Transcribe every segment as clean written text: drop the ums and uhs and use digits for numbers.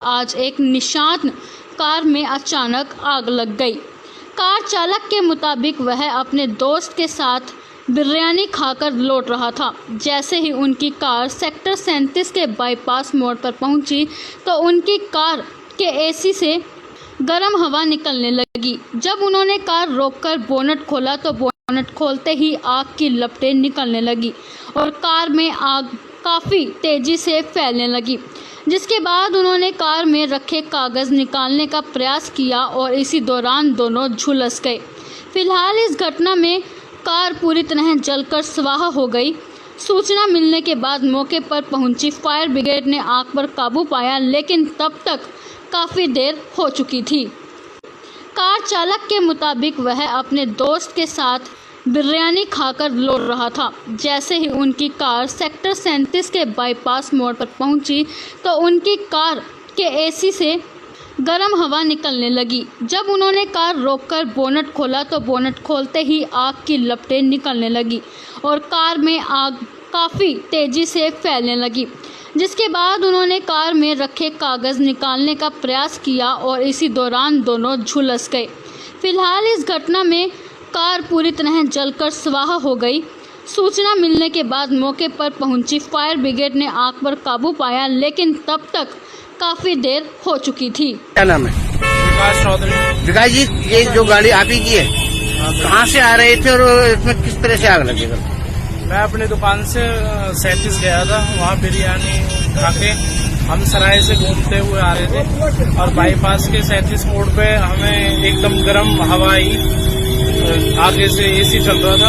आज एक निशान कार में अचानक आग लग गई। कार चालक के मुताबिक वह अपने दोस्त के साथ बिरयानी खाकर लौट रहा था। जैसे ही उनकी कार सेक्टर 37 के बाईपास मोड़ पर पहुंची तो उनकी कार के एसी से गर्म हवा निकलने लगी। जब उन्होंने कार रोककर बोनट खोला तो बोनट खोलते ही आग की लपटें निकलने लगी और कार में आग काफ़ी तेज़ी से फैलने लगी, जिसके बाद उन्होंने कार में रखे कागज़ निकालने का प्रयास किया और इसी दौरान दोनों झुलस गए। फिलहाल इस घटना में कार पूरी तरह जलकर स्वाहा हो गई। सूचना मिलने के बाद मौके पर पहुंची फायर ब्रिगेड ने आग पर काबू पाया, लेकिन तब तक काफ़ी देर हो चुकी थी। कार चालक के मुताबिक वह अपने दोस्त के साथ बिरयानी खाकर लौट रहा था। जैसे ही उनकी कार सेक्टर 37 के बाईपास मोड़ पर पहुंची तो उनकी कार के एसी से गर्म हवा निकलने लगी। जब उन्होंने कार रोककर बोनट खोला तो बोनट खोलते ही आग की लपटें निकलने लगी और कार में आग काफ़ी तेज़ी से फैलने लगी, जिसके बाद उन्होंने कार में रखे कागज़ निकालने का प्रयास किया और इसी दौरान दोनों झुलस गए। फिलहाल इस घटना में कार पूरी तरह जलकर स्वाहा हो गई। सूचना मिलने के बाद मौके पर पहुंची फायर ब्रिगेड ने आग पर काबू पाया, लेकिन तब तक काफ़ी देर हो चुकी थी। क्या नाम है? विकास चौधरी। विकास जी, ये जो गाड़ी आप ही की है, कहाँ से आ रहे थे और इसमें किस तरह से आग लगेगा? मैं अपनी दुकान से 37 गया था, वहाँ बिरयानी खा के हम सराय से घूमते हुए आ रहे थे और बाईपास के 37 मोड़ पे हमें एकदम गर्म हवा आई। आगे से एसी चल रहा था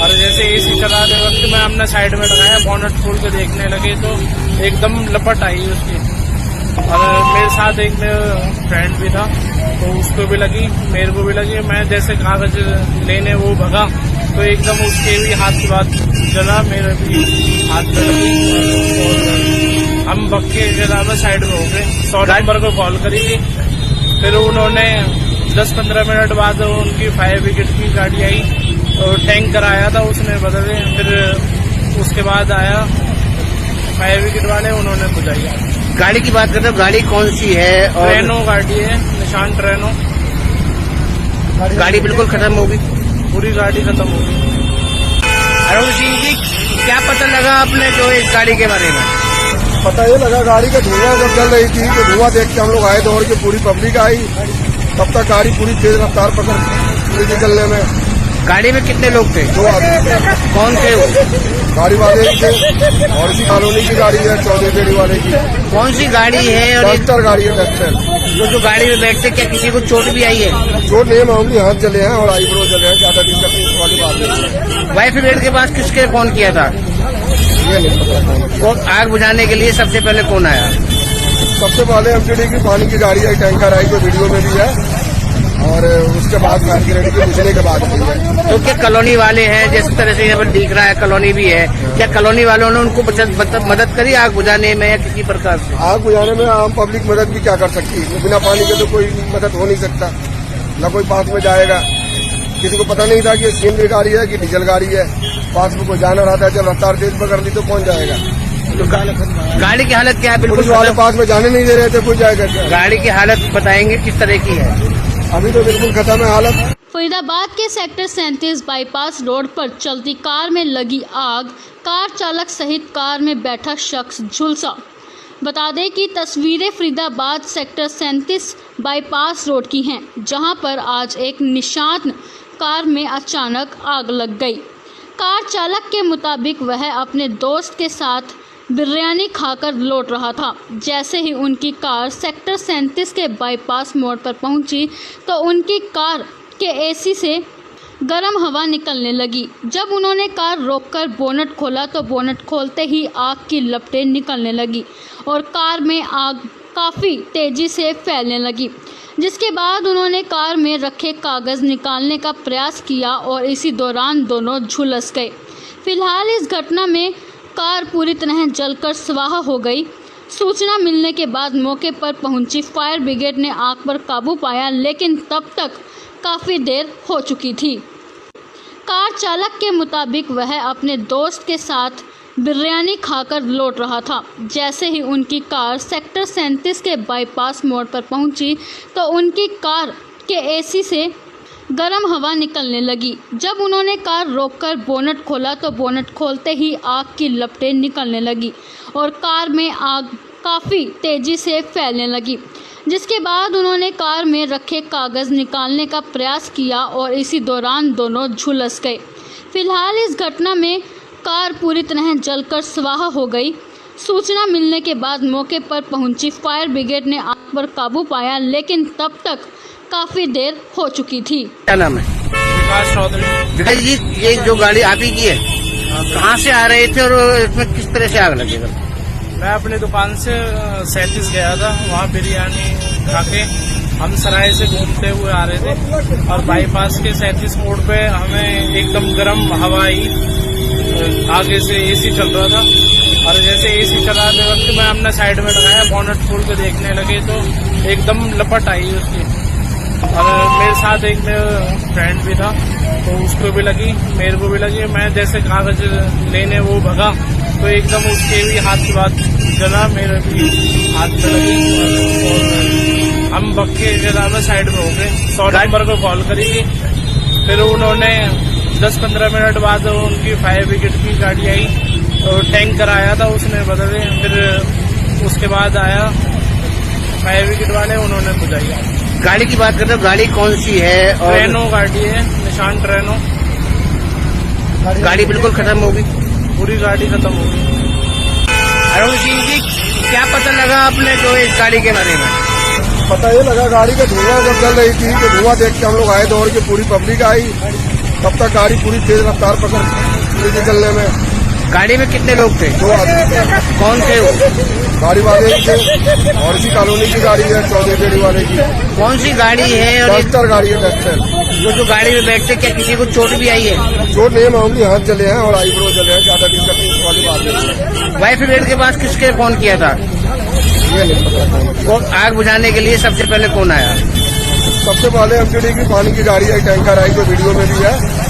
और जैसे एसी चलाते वक्त मैं अपने साइड में लगाया, बोनट खोल के देखने लगे तो एकदम लपट आई उसकी। और मेरे साथ एक फ्रेंड भी था तो उसको भी लगी, मेरे को भी लगी। मैं जैसे कागज लेने वो भगा तो एकदम उसके भी हाथ की बात जला, मेरे भी हाथ में लगी और हम भग के जला में साइड में हो गए। 100 नंबर को कॉल करी थी, फिर उन्होंने 10-15 मिनट बाद उनकी फायर ब्रिगेड की गाड़ी आई और टैंकर आया था, उसने बदले। फिर उसके बाद आया फायर ब्रिगेड वाले, उन्होंने बुझाई। गाड़ी की बात करते हो, गाड़ी कौन सी है? और ट्रेनो गाड़ी है, निशान ट्रेनो। गाड़ी बिल्कुल खत्म होगी, पूरी गाड़ी खत्म हो गई। अरुण सिंह जी, क्या पता लगा आपने जो इस गाड़ी के बारे में? पता ये लगा गाड़ी का धुआं जब चल रही थी तो धुआं देख के हम लोग आए, दौड़ के पूरी पब्लिक आई। तब तक गाड़ी पूरी तेज रफ्तार पकड़ निकलने में। गाड़ी में कितने लोग थे? 2 आदमी थे। कौन थे वो? गाड़ी वाले थे और इसी कॉलोनी की गाड़ी है, चौधरी बेड़ी वाले की। कौन सी गाड़ी है? और डस्टर गाड़ी है, डस्टर। जो गाड़ी में बैठते, क्या किसी को चोट भी आई है? चोट नहीं, मामूली हाथ जले हैं और आईब्रो जले हैं, ज्यादा दिक्कत वाली बात नहीं। फायर ब्रिगेड के पास किसके फोन किया था? ये नहीं पता कौन। आग बुझाने के लिए सबसे पहले कौन आया? सबसे पहले एमटीडी की पानी की गाड़ी आई, टैंकर आई, जो वीडियो में भी है, और उसके बाद फायर ब्रिगेड के बुझने के बाद भी है। तो क्या कॉलोनी वाले हैं, जिस तरह से यहाँ पर दिख रहा है कॉलोनी भी है, क्या कॉलोनी वालों ने उनको मदद करी आग बुझाने में या किसी प्रकार से? आग बुझाने में आम पब्लिक मदद भी क्या कर सकती है? बिना पानी के तो कोई मदद हो नहीं सकता, न कोई पास में जाएगा। किसी को पता नहीं था कि सीएनजी गाड़ी है कि डीजल गाड़ी है। पास में कोई जाना रहता है, जब रफ्तार तेज पकड़ ली तो पहुंच जाएगा। तो गाड़ी की हालत क्या है? बिल्कुल पुलिस वाले पास में जाने नहीं दे रहे थे, कोई जाएगा क्या? गाड़ी की हालत बताएंगे किस तरह की है? अभी तो बिल्कुल खत्म है हालत। फरीदाबाद के सेक्टर 37 बाईपास रोड पर चलती कार में लगी आग, कार चालक सहित कार में बैठा शख्स झुलसा। बता दें कि तस्वीरें फरीदाबाद सेक्टर 37 बाईपास रोड की हैं, जहां पर आज एक निशान कार में अचानक आग लग गई। कार चालक के मुताबिक वह अपने दोस्त के साथ बिरयानी खाकर लौट रहा था। जैसे ही उनकी कार सेक्टर 37 के बाईपास मोड़ पर पहुंची तो उनकी कार के एसी से गर्म हवा निकलने लगी। जब उन्होंने कार रोककर बोनट खोला तो बोनट खोलते ही आग की लपटें निकलने लगी और कार में आग काफ़ी तेज़ी से फैलने लगी, जिसके बाद उन्होंने कार में रखे कागज़ निकालने का प्रयास किया और इसी दौरान दोनों झुलस गए। फिलहाल इस घटना में कार पूरी तरह जलकर स्वाहा हो गई। सूचना मिलने के बाद मौके पर पहुंची फायर ब्रिगेड ने आग पर काबू पाया, लेकिन तब तक काफ़ी देर हो चुकी थी। कार चालक के मुताबिक वह अपने दोस्त के साथ बिरयानी खाकर लौट रहा था। जैसे ही उनकी कार सेक्टर 37 के बाईपास मोड़ पर पहुंची तो उनकी कार के एसी से गर्म हवा निकलने लगी। जब उन्होंने कार रोककर बोनट खोला तो बोनट खोलते ही आग की लपटें निकलने लगी और कार में आग काफ़ी तेज़ी से फैलने लगी, जिसके बाद उन्होंने कार में रखे कागज़ निकालने का प्रयास किया और इसी दौरान दोनों झुलस गए। फिलहाल इस घटना में कार पूरी तरह जलकर स्वाह हो गई। सूचना मिलने के बाद मौके पर पहुंची फायर ब्रिगेड ने आग पर काबू पाया, लेकिन तब तक काफ़ी देर हो चुकी थी। क्या नाम है? विकास चौधरी। विकास जी, ये जो गाड़ी आप ही की है, कहाँ से आ रहे थे और इसमें किस तरह से आग लगेगा? मैं अपनी दुकान से 37 गया था, वहाँ बिरयानी खा के हम सराय से घूमते हुए आ रहे थे और बाईपास के 37 मोड़ पे हमें एकदम गर्म हवा आई। आगे से एसी चल रहा था और जैसे एसी चलाते वक्त मैं अपने साइड में लगाया, बोनट खोल के देखने लगे तो एकदम लपट आई उसकी। और मेरे साथ एक फ्रेंड भी था तो उसको भी लगी, मेरे को भी लगी। मैं जैसे कागज लेने वो भगा तो एकदम उसके भी हाथ की बात जला, मेरे भी हाथ पे लगी और हम बक्के जला में साइड में हो गए। 100 नंबर को कॉल करी थी, फिर उन्होंने 10-15 मिनट बाद उनकी फायर ब्रिगेड की गाड़ी आई और टैंकर आया था, उसने बदले। फिर उसके बाद आया फायर ब्रिगेड वाले, उन्होंने बुझाई। गाड़ी की बात करते हो, गाड़ी कौन सी है? और ट्रेनो गाड़ी है, निशान ट्रेनो। गाड़ी बिल्कुल खत्म होगी, पूरी गाड़ी खत्म हो गई। अरुण सिंह जी, क्या पता लगा आपने जो इस गाड़ी के बारे में? पता ये लगा गाड़ी का धुआं जब जल रही थी तो धुआं देख के हम लोग आए दौड़ के, पूरी पब्लिक आई। तब तक गाड़ी पूरी तेज रफ्तार पकड़ रही थी चलने में। गाड़ी में कितने लोग थे? 2 आदमी थे। कौन थे वो? गाड़ी वाले ही थे और इसी कॉलोनी की गाड़ी है, 14 बेड़ी वाले की। कौन सी गाड़ी है? और डस्टर गाड़ी है, डस्टर। जो गाड़ी में बैठते, क्या किसी को चोट भी आई है? चोट नहीं, मामूली हाथ जले हैं और आईब्रो जले हैं, ज्यादा दिक्कत नहीं वाली बात नहीं है। फायर ब्रिगेड के पास किसके फोन किया था? ये नहीं पता। वो आग बुझाने के लिए सबसे पहले कौन आया? सबसे पहले एमटीडी की पानी की गाड़ी आई, टैंकर आई, जो वीडियो में भी है,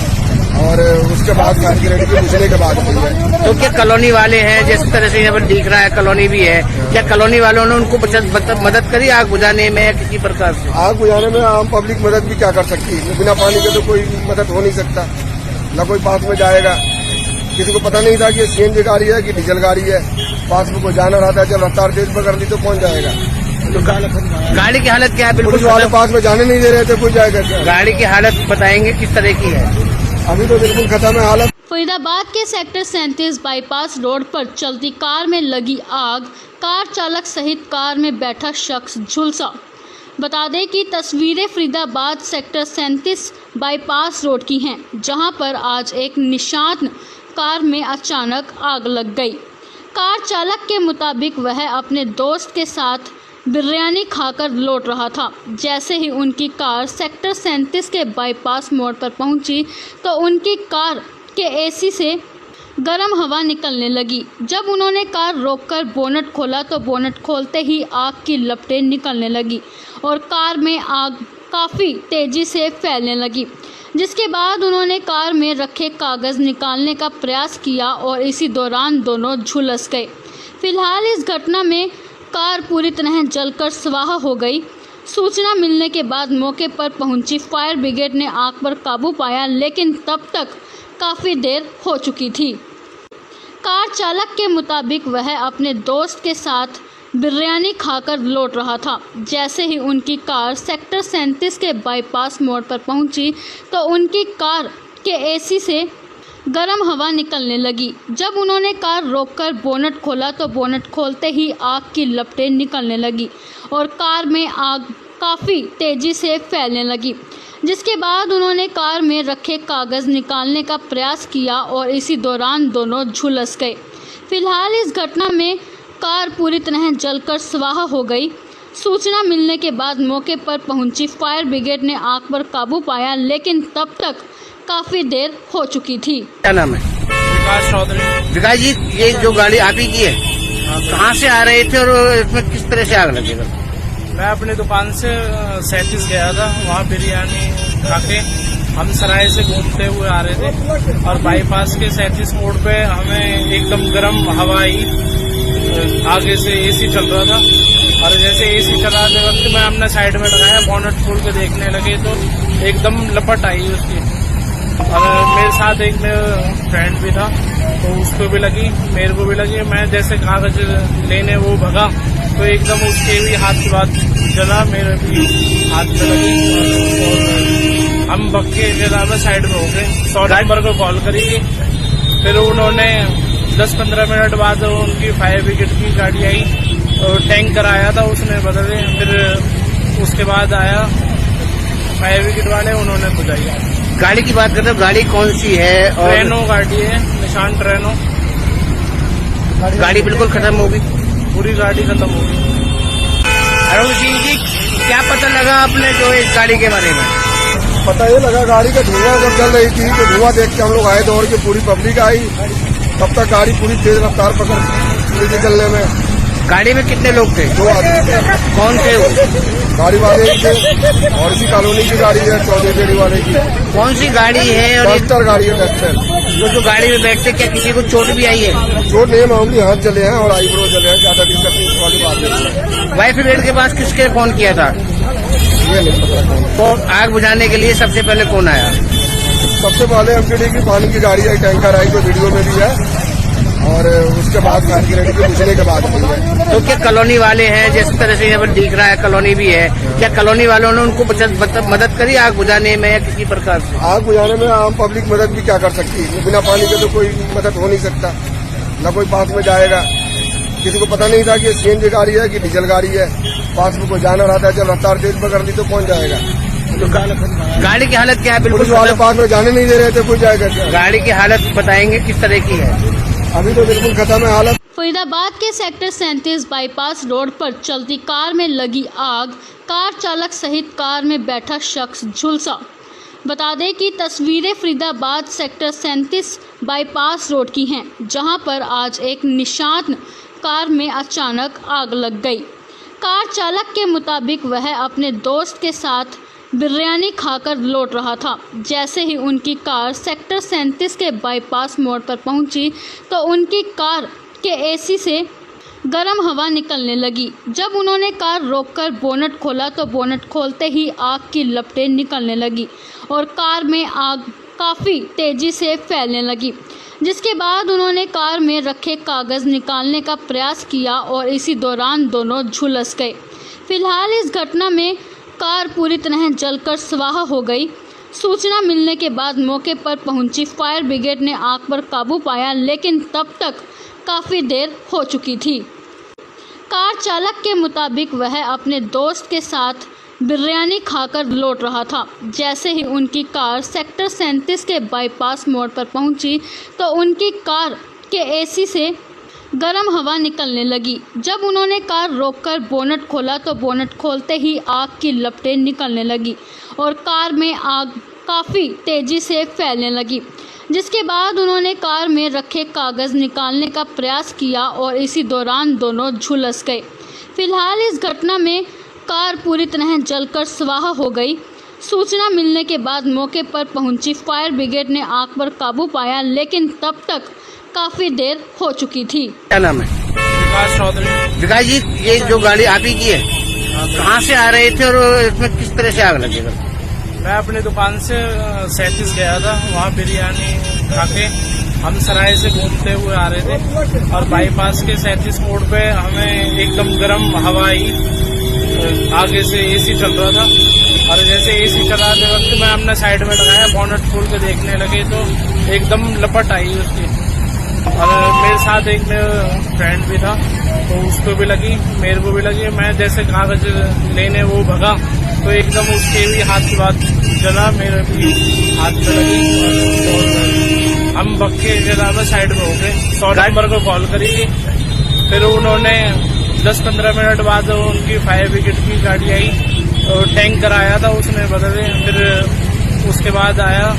और उसके बाद फायर ब्रिगेड की बुझने के बाद हुई है। तो क्या कॉलोनी वाले हैं, जिस तरह से यहाँ पर दिख रहा है कॉलोनी भी है, क्या कॉलोनी वालों ने उनको मदद करी आग बुझाने में या किसी प्रकार से? आग बुझाने में आम पब्लिक मदद भी क्या कर सकती है? बिना पानी के तो कोई मदद हो नहीं सकता, न कोई पास में जाएगा। किसी को पता नहीं था कि ये सीएनजी गाड़ी है कि डीजल गाड़ी है। पास में कोई जाना रहता है, जब रफ्तार तेज पकड़ ली तो कौन जाएगा? तो गाड़ी की हालत क्या है? पुलिस बिल्कुल वाले पास में जाने नहीं दे रहे थे, कोई जाएगा क्या? गाड़ी की हालत बताएंगे किस तरह की है? अभी तो बिल्कुल खत्म है हालत। फरीदाबाद के सेक्टर 37 बाईपास रोड पर चलती कार में लगी आग, कार चालक सहित कार में बैठा शख्स झुलसा। बता दें कि तस्वीरें फरीदाबाद सेक्टर 37 बाईपास रोड की हैं, जहां पर आज एक निशान कार में अचानक आग लग गई। कार चालक के मुताबिक वह अपने दोस्त के साथ बिरयानी खाकर लौट रहा था। जैसे ही उनकी कार सेक्टर 37 के बाईपास मोड़ पर पहुंची तो उनकी कार के एसी से गर्म हवा निकलने लगी। जब उन्होंने कार रोककर बोनट खोला तो बोनट खोलते ही आग की लपटें निकलने लगी और कार में आग काफ़ी तेज़ी से फैलने लगी, जिसके बाद उन्होंने कार में रखे कागज़ निकालने का प्रयास किया और इसी दौरान दोनों झुलस गए। फिलहाल इस घटना में कार पूरी तरह जलकर स्वाह हो गई। सूचना मिलने के बाद मौके पर पहुंची फायर ब्रिगेड ने आग पर काबू पाया, लेकिन तब तक काफ़ी देर हो चुकी थी। कार चालक के मुताबिक वह अपने दोस्त के साथ बिरयानी खाकर लौट रहा था। जैसे ही उनकी कार सेक्टर 37 के बाईपास मोड़ पर पहुंची तो उनकी कार के एसी से गर्म हवा निकलने लगी। जब उन्होंने कार रोककर बोनट खोला तो बोनट खोलते ही आग की लपटें निकलने लगी और कार में आग काफ़ी तेज़ी से फैलने लगी, जिसके बाद उन्होंने कार में रखे कागज़ निकालने का प्रयास किया और इसी दौरान दोनों झुलस गए। फिलहाल इस घटना में कार पूरी तरह जलकर स्वाह हो गई। सूचना मिलने के बाद मौके पर पहुंची फायर ब्रिगेड ने आग पर काबू पाया, लेकिन तब तक काफ़ी देर हो चुकी थी। क्या नाम है? विकास चौधरी। विकास जी, ये जो गाड़ी आप ही की है, कहाँ से आ रहे थे और इसमें किस तरह से आग लगेगा? मैं अपनी दुकान से 37 गया था, वहाँ बिरयानी खा के हम सराय से घूमते हुए आ रहे थे और बाईपास के 37 मोड़ पे हमें एकदम गर्म हवा आई। आगे से एसी चल रहा था और जैसे एसी चलाते वक्त मैं अपने साइड में लगाया, बोनट खोल के देखने लगे तो एकदम लपट आई उसकी। और मेरे साथ एक मेरा फ्रेंड भी था तो उसको भी लगी, मेरे को भी लगी। मैं जैसे कागज लेने वो भगा तो एकदम उसके भी हाथ की बात जला, मेरे भी हाथ पे लगी और हम बक्के जगह में साइड में हो गए। 100 नंबर को कॉल करी थी, फिर उन्होंने 10-15 मिनट बाद उनकी फायर ब्रिगेड की गाड़ी आई और टैंकर आया था, उसने बदले। फिर उसके बाद आया फायर ब्रिगेड वाले, उन्होंने बुझाई। गाड़ी की बात करते हो, गाड़ी कौन सी है? और ट्रेनो गाड़ी है, निशान ट्रेनो। गाड़ी बिल्कुल खत्म होगी, पूरी गाड़ी खत्म हो गई। अरुण सिंह जी, क्या पता लगा आपने जो इस गाड़ी के बारे में? पता ये लगा गाड़ी का धुआं जब चल रही थी तो धुआं देख के हम लोग आए, दौड़ के पूरी पब्लिक आई। तब तक गाड़ी पूरी तेज रफ्तार पकड़ रही थी चलने में। गाड़ी में कितने लोग थे? 2 आदमी थे। कौन थे वो? गाड़ी वाले ही थे और इसी कॉलोनी की गाड़ी है, 14 बेड़ी वाले की। कौन सी गाड़ी है? और डस्टर गाड़ी है, डस्टर। जो गाड़ी में बैठते क्या किसी को चोट भी आई है? चोट नहीं, मामूली हाथ जले हैं और आईब्रो जले हैं, ज्यादा दिक्कत नहीं वाली बात है। वाइफ ब्रिगेड के पास किसके फोन किया था? ये नहीं पता। तो आग बुझाने के लिए सबसे पहले कौन आया? सबसे पहले एमपीडी की पानी की गाड़ी आई, टैंकर आई, जो वीडियो में भी है। और उसके बाद फायर ब्रिगेड के बुझने के बाद भी है। तो क्या कॉलोनी वाले हैं, जिस तरह से यहाँ पर दिख रहा है कॉलोनी भी है, क्या कॉलोनी वालों ने उनको मदद करी आग बुझाने में या किसी प्रकार से? आग बुझाने में आम पब्लिक मदद भी क्या कर सकती है? बिना पानी के तो कोई मदद हो नहीं सकता, न कोई पास में जाएगा। किसी को पता नहीं था कि सीएनजी गाड़ी है कि डीजल गाड़ी है। पास में कोई जाना रहता है, जब रफ्तार तेज पकड़ ली तो कौन जाएगा? तो गाड़ी की हालत क्या है? पुलिस बिल्कुल वाले पास में जाने नहीं दे रहे थे, कोई जाएगा क्या? गाड़ी की हालत बताएंगे किस तरह की है? अभी तो बिल्कुल खत्म है हालत। फरीदाबाद के सेक्टर 37 बाईपास रोड पर चलती कार में लगी आग, कार चालक सहित कार में बैठा शख्स झुलसा। बता दें कि तस्वीरें फरीदाबाद सेक्टर 37 बाईपास रोड की हैं, जहां पर आज एक निशान कार में अचानक आग लग गई। कार चालक के मुताबिक वह अपने दोस्त के साथ बिरयानी खाकर लौट रहा था। जैसे ही उनकी कार सेक्टर 37 के बाईपास मोड़ पर पहुंची तो उनकी कार के एसी से गर्म हवा निकलने लगी। जब उन्होंने कार रोककर बोनट खोला तो बोनट खोलते ही आग की लपटें निकलने लगी और कार में आग काफ़ी तेज़ी से फैलने लगी, जिसके बाद उन्होंने कार में रखे कागज़ निकालने का प्रयास किया और इसी दौरान दोनों झुलस गए। फिलहाल इस घटना में कार पूरी तरह जलकर स्वाहा हो गई। सूचना मिलने के बाद मौके पर पहुंची फायर ब्रिगेड ने आग पर काबू पाया, लेकिन तब तक काफ़ी देर हो चुकी थी। कार चालक के मुताबिक वह अपने दोस्त के साथ बिरयानी खाकर लौट रहा था। जैसे ही उनकी कार सेक्टर 37 के बाईपास मोड़ पर पहुंची तो उनकी कार के एसी से गर्म हवा निकलने लगी। जब उन्होंने कार रोककर बोनट खोला तो बोनट खोलते ही आग की लपटें निकलने लगी और कार में आग काफ़ी तेज़ी से फैलने लगी, जिसके बाद उन्होंने कार में रखे कागज़ निकालने का प्रयास किया और इसी दौरान दोनों झुलस गए। फिलहाल इस घटना में कार पूरी तरह जलकर स्वाहा हो गई। सूचना मिलने के बाद मौके पर पहुंची फायर ब्रिगेड ने आग पर काबू पाया, लेकिन तब तक काफ़ी देर हो चुकी थी। क्या नाम है? विकास चौधरी। विकास जी, ये जो गाड़ी आप ही की है, कहाँ से आ रहे थे और इसमें किस तरह से आग लगी? मैं अपनी दुकान से 37 गया था, वहाँ बिरयानी खा के हम सराय से घूमते हुए आ रहे थे और बाईपास के 37 मोड़ पे हमें एकदम गर्म हवा आई। आगे से एसी चल रहा था और जैसे एसी चलाते वक्त मैं अपने साइड में लगाया, बोनट खोल के देखने लगे तो एकदम लपट आई उसकी। और मेरे साथ एक मेरा फ्रेंड भी था तो उसको भी लगी, मेरे को भी लगी। मैं जैसे कागज लेने वो भगा तो एकदम उसके भी हाथ की बात जला, मेरे भी हाथ पे लगी और हम बक्के जगह में साइड में हो गए। 100 नंबर को कॉल करी थी, फिर उन्होंने 10-15 मिनट बाद उनकी फायर ब्रिगेड की गाड़ी आई और टैंकर आया था, उसने बदले। फिर उसके बाद आया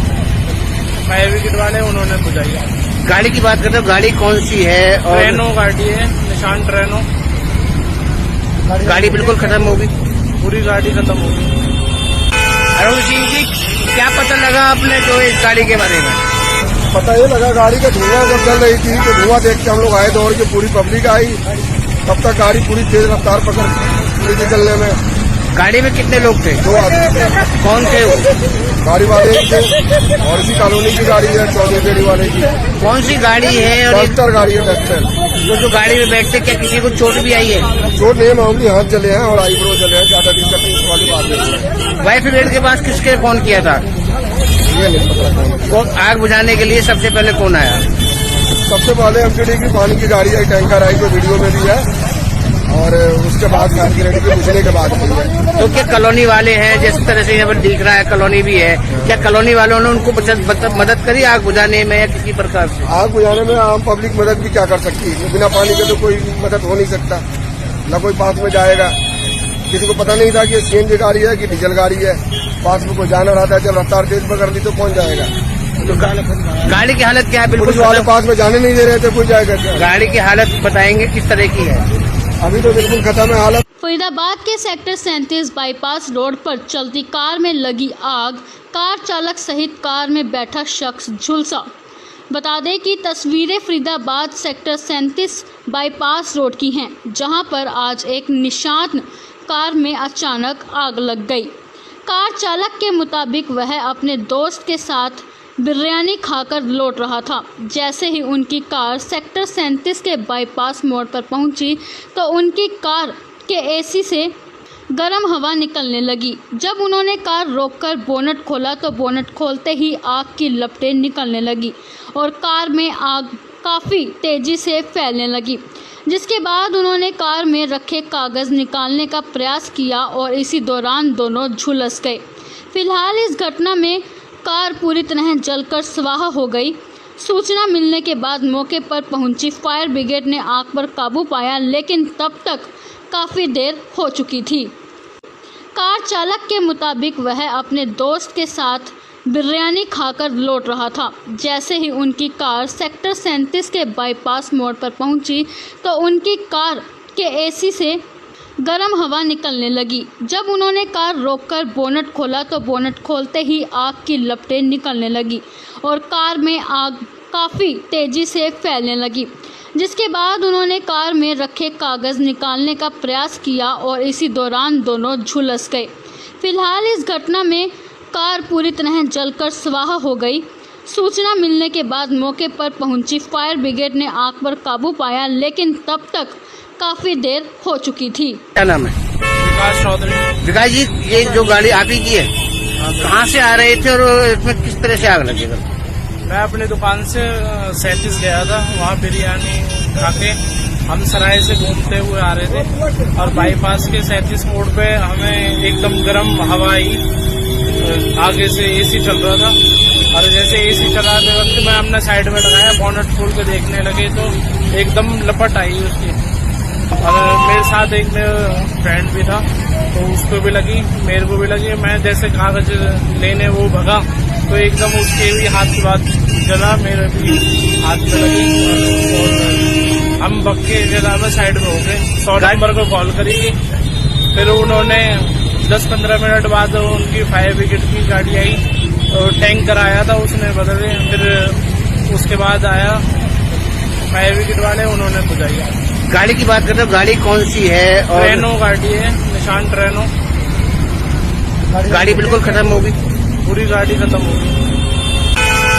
फायर ब्रिगेड वाले, उन्होंने बुझाई। गाड़ी की बात करते हो, गाड़ी कौन सी है? और ट्रेनो गाड़ी है, निशान ट्रेनो। गाड़ी बिल्कुल खत्म होगी, पूरी गाड़ी खत्म हो गई। अरुण सिंह जी, क्या पता लगा आपने जो इस गाड़ी के बारे में? पता ये लगा गाड़ी का धुआं जब चल रही थी तो धुआं देख के हम लोग आए दौड़ के, पूरी पब्लिक आई, तब तक गाड़ी पूरी तेज रफ्तार पकड़ रही थी चलने में। गाड़ी में कितने लोग थे? 2 आदमी। कौन थे वो? गाड़ी वाले एक थे और इसी कॉलोनी की गाड़ी है, 14 बेड़ी वाले की। कौन सी गाड़ी है? और डस्टर गाड़ी है, डस्टर। जो गाड़ी में बैठते क्या किसी को चोट भी आई है? चोट नहीं, मामूली हाथ जले हैं और आईब्रो जले हैं, ज्यादा दिक्कत नहीं वाली बात नहीं है। वाइफ ब्रिगेड के पास किसके फोन किया था? ये नहीं पता कौन। वो आग बुझाने के लिए सबसे पहले कौन आया? सबसे पहले एमटीडी की पानी की गाड़ी आई, टैंकर आई, जो वीडियो में भी है, और उसके बाद फायर ब्रिगेड के बुझने के बाद भी है। तो क्या कॉलोनी वाले हैं, जिस तरह से यहाँ पर दिख रहा है कॉलोनी भी है, क्या कॉलोनी वालों ने उनको मदद करी आग बुझाने में या किसी प्रकार से? आग बुझाने में आम पब्लिक मदद भी क्या कर सकती है? बिना पानी के तो कोई मदद हो नहीं सकता, न कोई पास में जाएगा। किसी को पता नहीं था कि सीएनजी गाड़ी है कि डीजल गाड़ी है, पास में कोई जाना रहता है, जब रफ्तार तेज पकड़ ली तो कौन जाएगा? तो गाड़ी की हालत क्या है? पुलिस बिल्कुल वाले पास में जाने नहीं दे रहे थे, कोई जाएगा क्या? गाड़ी की हालत बताएंगे किस तरह की है? अभी तो बिल्कुल खत्म है हालत। फरीदाबाद के सेक्टर 37 बाईपास रोड पर चलती कार में लगी आग, कार चालक सहित कार में बैठा शख्स झुलसा। बता दें कि तस्वीरें फरीदाबाद सेक्टर 37 बाईपास रोड की हैं, जहां पर आज एक निशान कार में अचानक आग लग गई। कार चालक के मुताबिक वह अपने दोस्त के साथ बिरयानी खाकर लौट रहा था। जैसे ही उनकी कार सेक्टर 37 के बाईपास मोड़ पर पहुंची तो उनकी कार के एसी से गर्म हवा निकलने लगी। जब उन्होंने कार रोककर बोनट खोला तो बोनट खोलते ही आग की लपटें निकलने लगी और कार में आग काफ़ी तेज़ी से फैलने लगी, जिसके बाद उन्होंने कार में रखे कागज़ निकालने का प्रयास किया और इसी दौरान दोनों झुलस गए। फिलहाल इस घटना में कार पूरी तरह जलकर स्वाहा हो गई। सूचना मिलने के बाद मौके पर पहुंची फायर ब्रिगेड ने आग पर काबू पाया, लेकिन तब तक काफ़ी देर हो चुकी थी। कार चालक के मुताबिक वह अपने दोस्त के साथ बिरयानी खाकर लौट रहा था। जैसे ही उनकी कार सेक्टर 37 के बाईपास मोड़ पर पहुंची तो उनकी कार के एसी से गर्म हवा निकलने लगी। जब उन्होंने कार रोककर बोनट खोला तो बोनट खोलते ही आग की लपटें निकलने लगी और कार में आग काफ़ी तेज़ी से फैलने लगी, जिसके बाद उन्होंने कार में रखे कागज़ निकालने का प्रयास किया और इसी दौरान दोनों झुलस गए। फिलहाल इस घटना में कार पूरी तरह जलकर स्वाहा हो गई। सूचना मिलने के बाद मौके पर पहुंची फायर ब्रिगेड ने आग पर काबू पाया, लेकिन तब तक काफ़ी देर हो चुकी थी। क्या नाम है? विकास चौधरी। विकास जी, ये जो गाड़ी आप ही की है, कहाँ से आ रहे थे और इसमें किस तरह से आग लगेगा? मैं अपनी दुकान से 37 गया था, वहाँ बिरयानी खा के हम सराय से घूमते हुए आ रहे थे और बाईपास के 37 मोड़ पे हमें एकदम गर्म हवा आई। आगे से एसी चल रहा था और जैसे एसी चलाते वक्त मैं अपना साइड में लगाया, बोनट खोल के देखने लगे तो एकदम लपट आई उसकी। और मेरे साथ एक मेरा फ्रेंड भी था तो उसको भी लगी, मेरे को भी लगी। मैं जैसे कागज लेने वो भगा तो एकदम उसके भी हाथ की बात जला, मेरे भी हाथ में लगी और हम भग के जगह में साइड में हो गए। 100 नंबर को कॉल करी, फिर उन्होंने 10-15 मिनट बाद उनकी फायर ब्रिगेड की गाड़ी आई और टैंकर आया था, उसने बदले। फिर उसके बाद आया फायर ब्रिगेड वाले, उन्होंने बुझाई। गाड़ी की बात करते हो, गाड़ी कौन सी है? और ट्रेनो गाड़ी है, निशान ट्रेनो। गाड़ी बिल्कुल खत्म होगी, पूरी गाड़ी खत्म हो गई।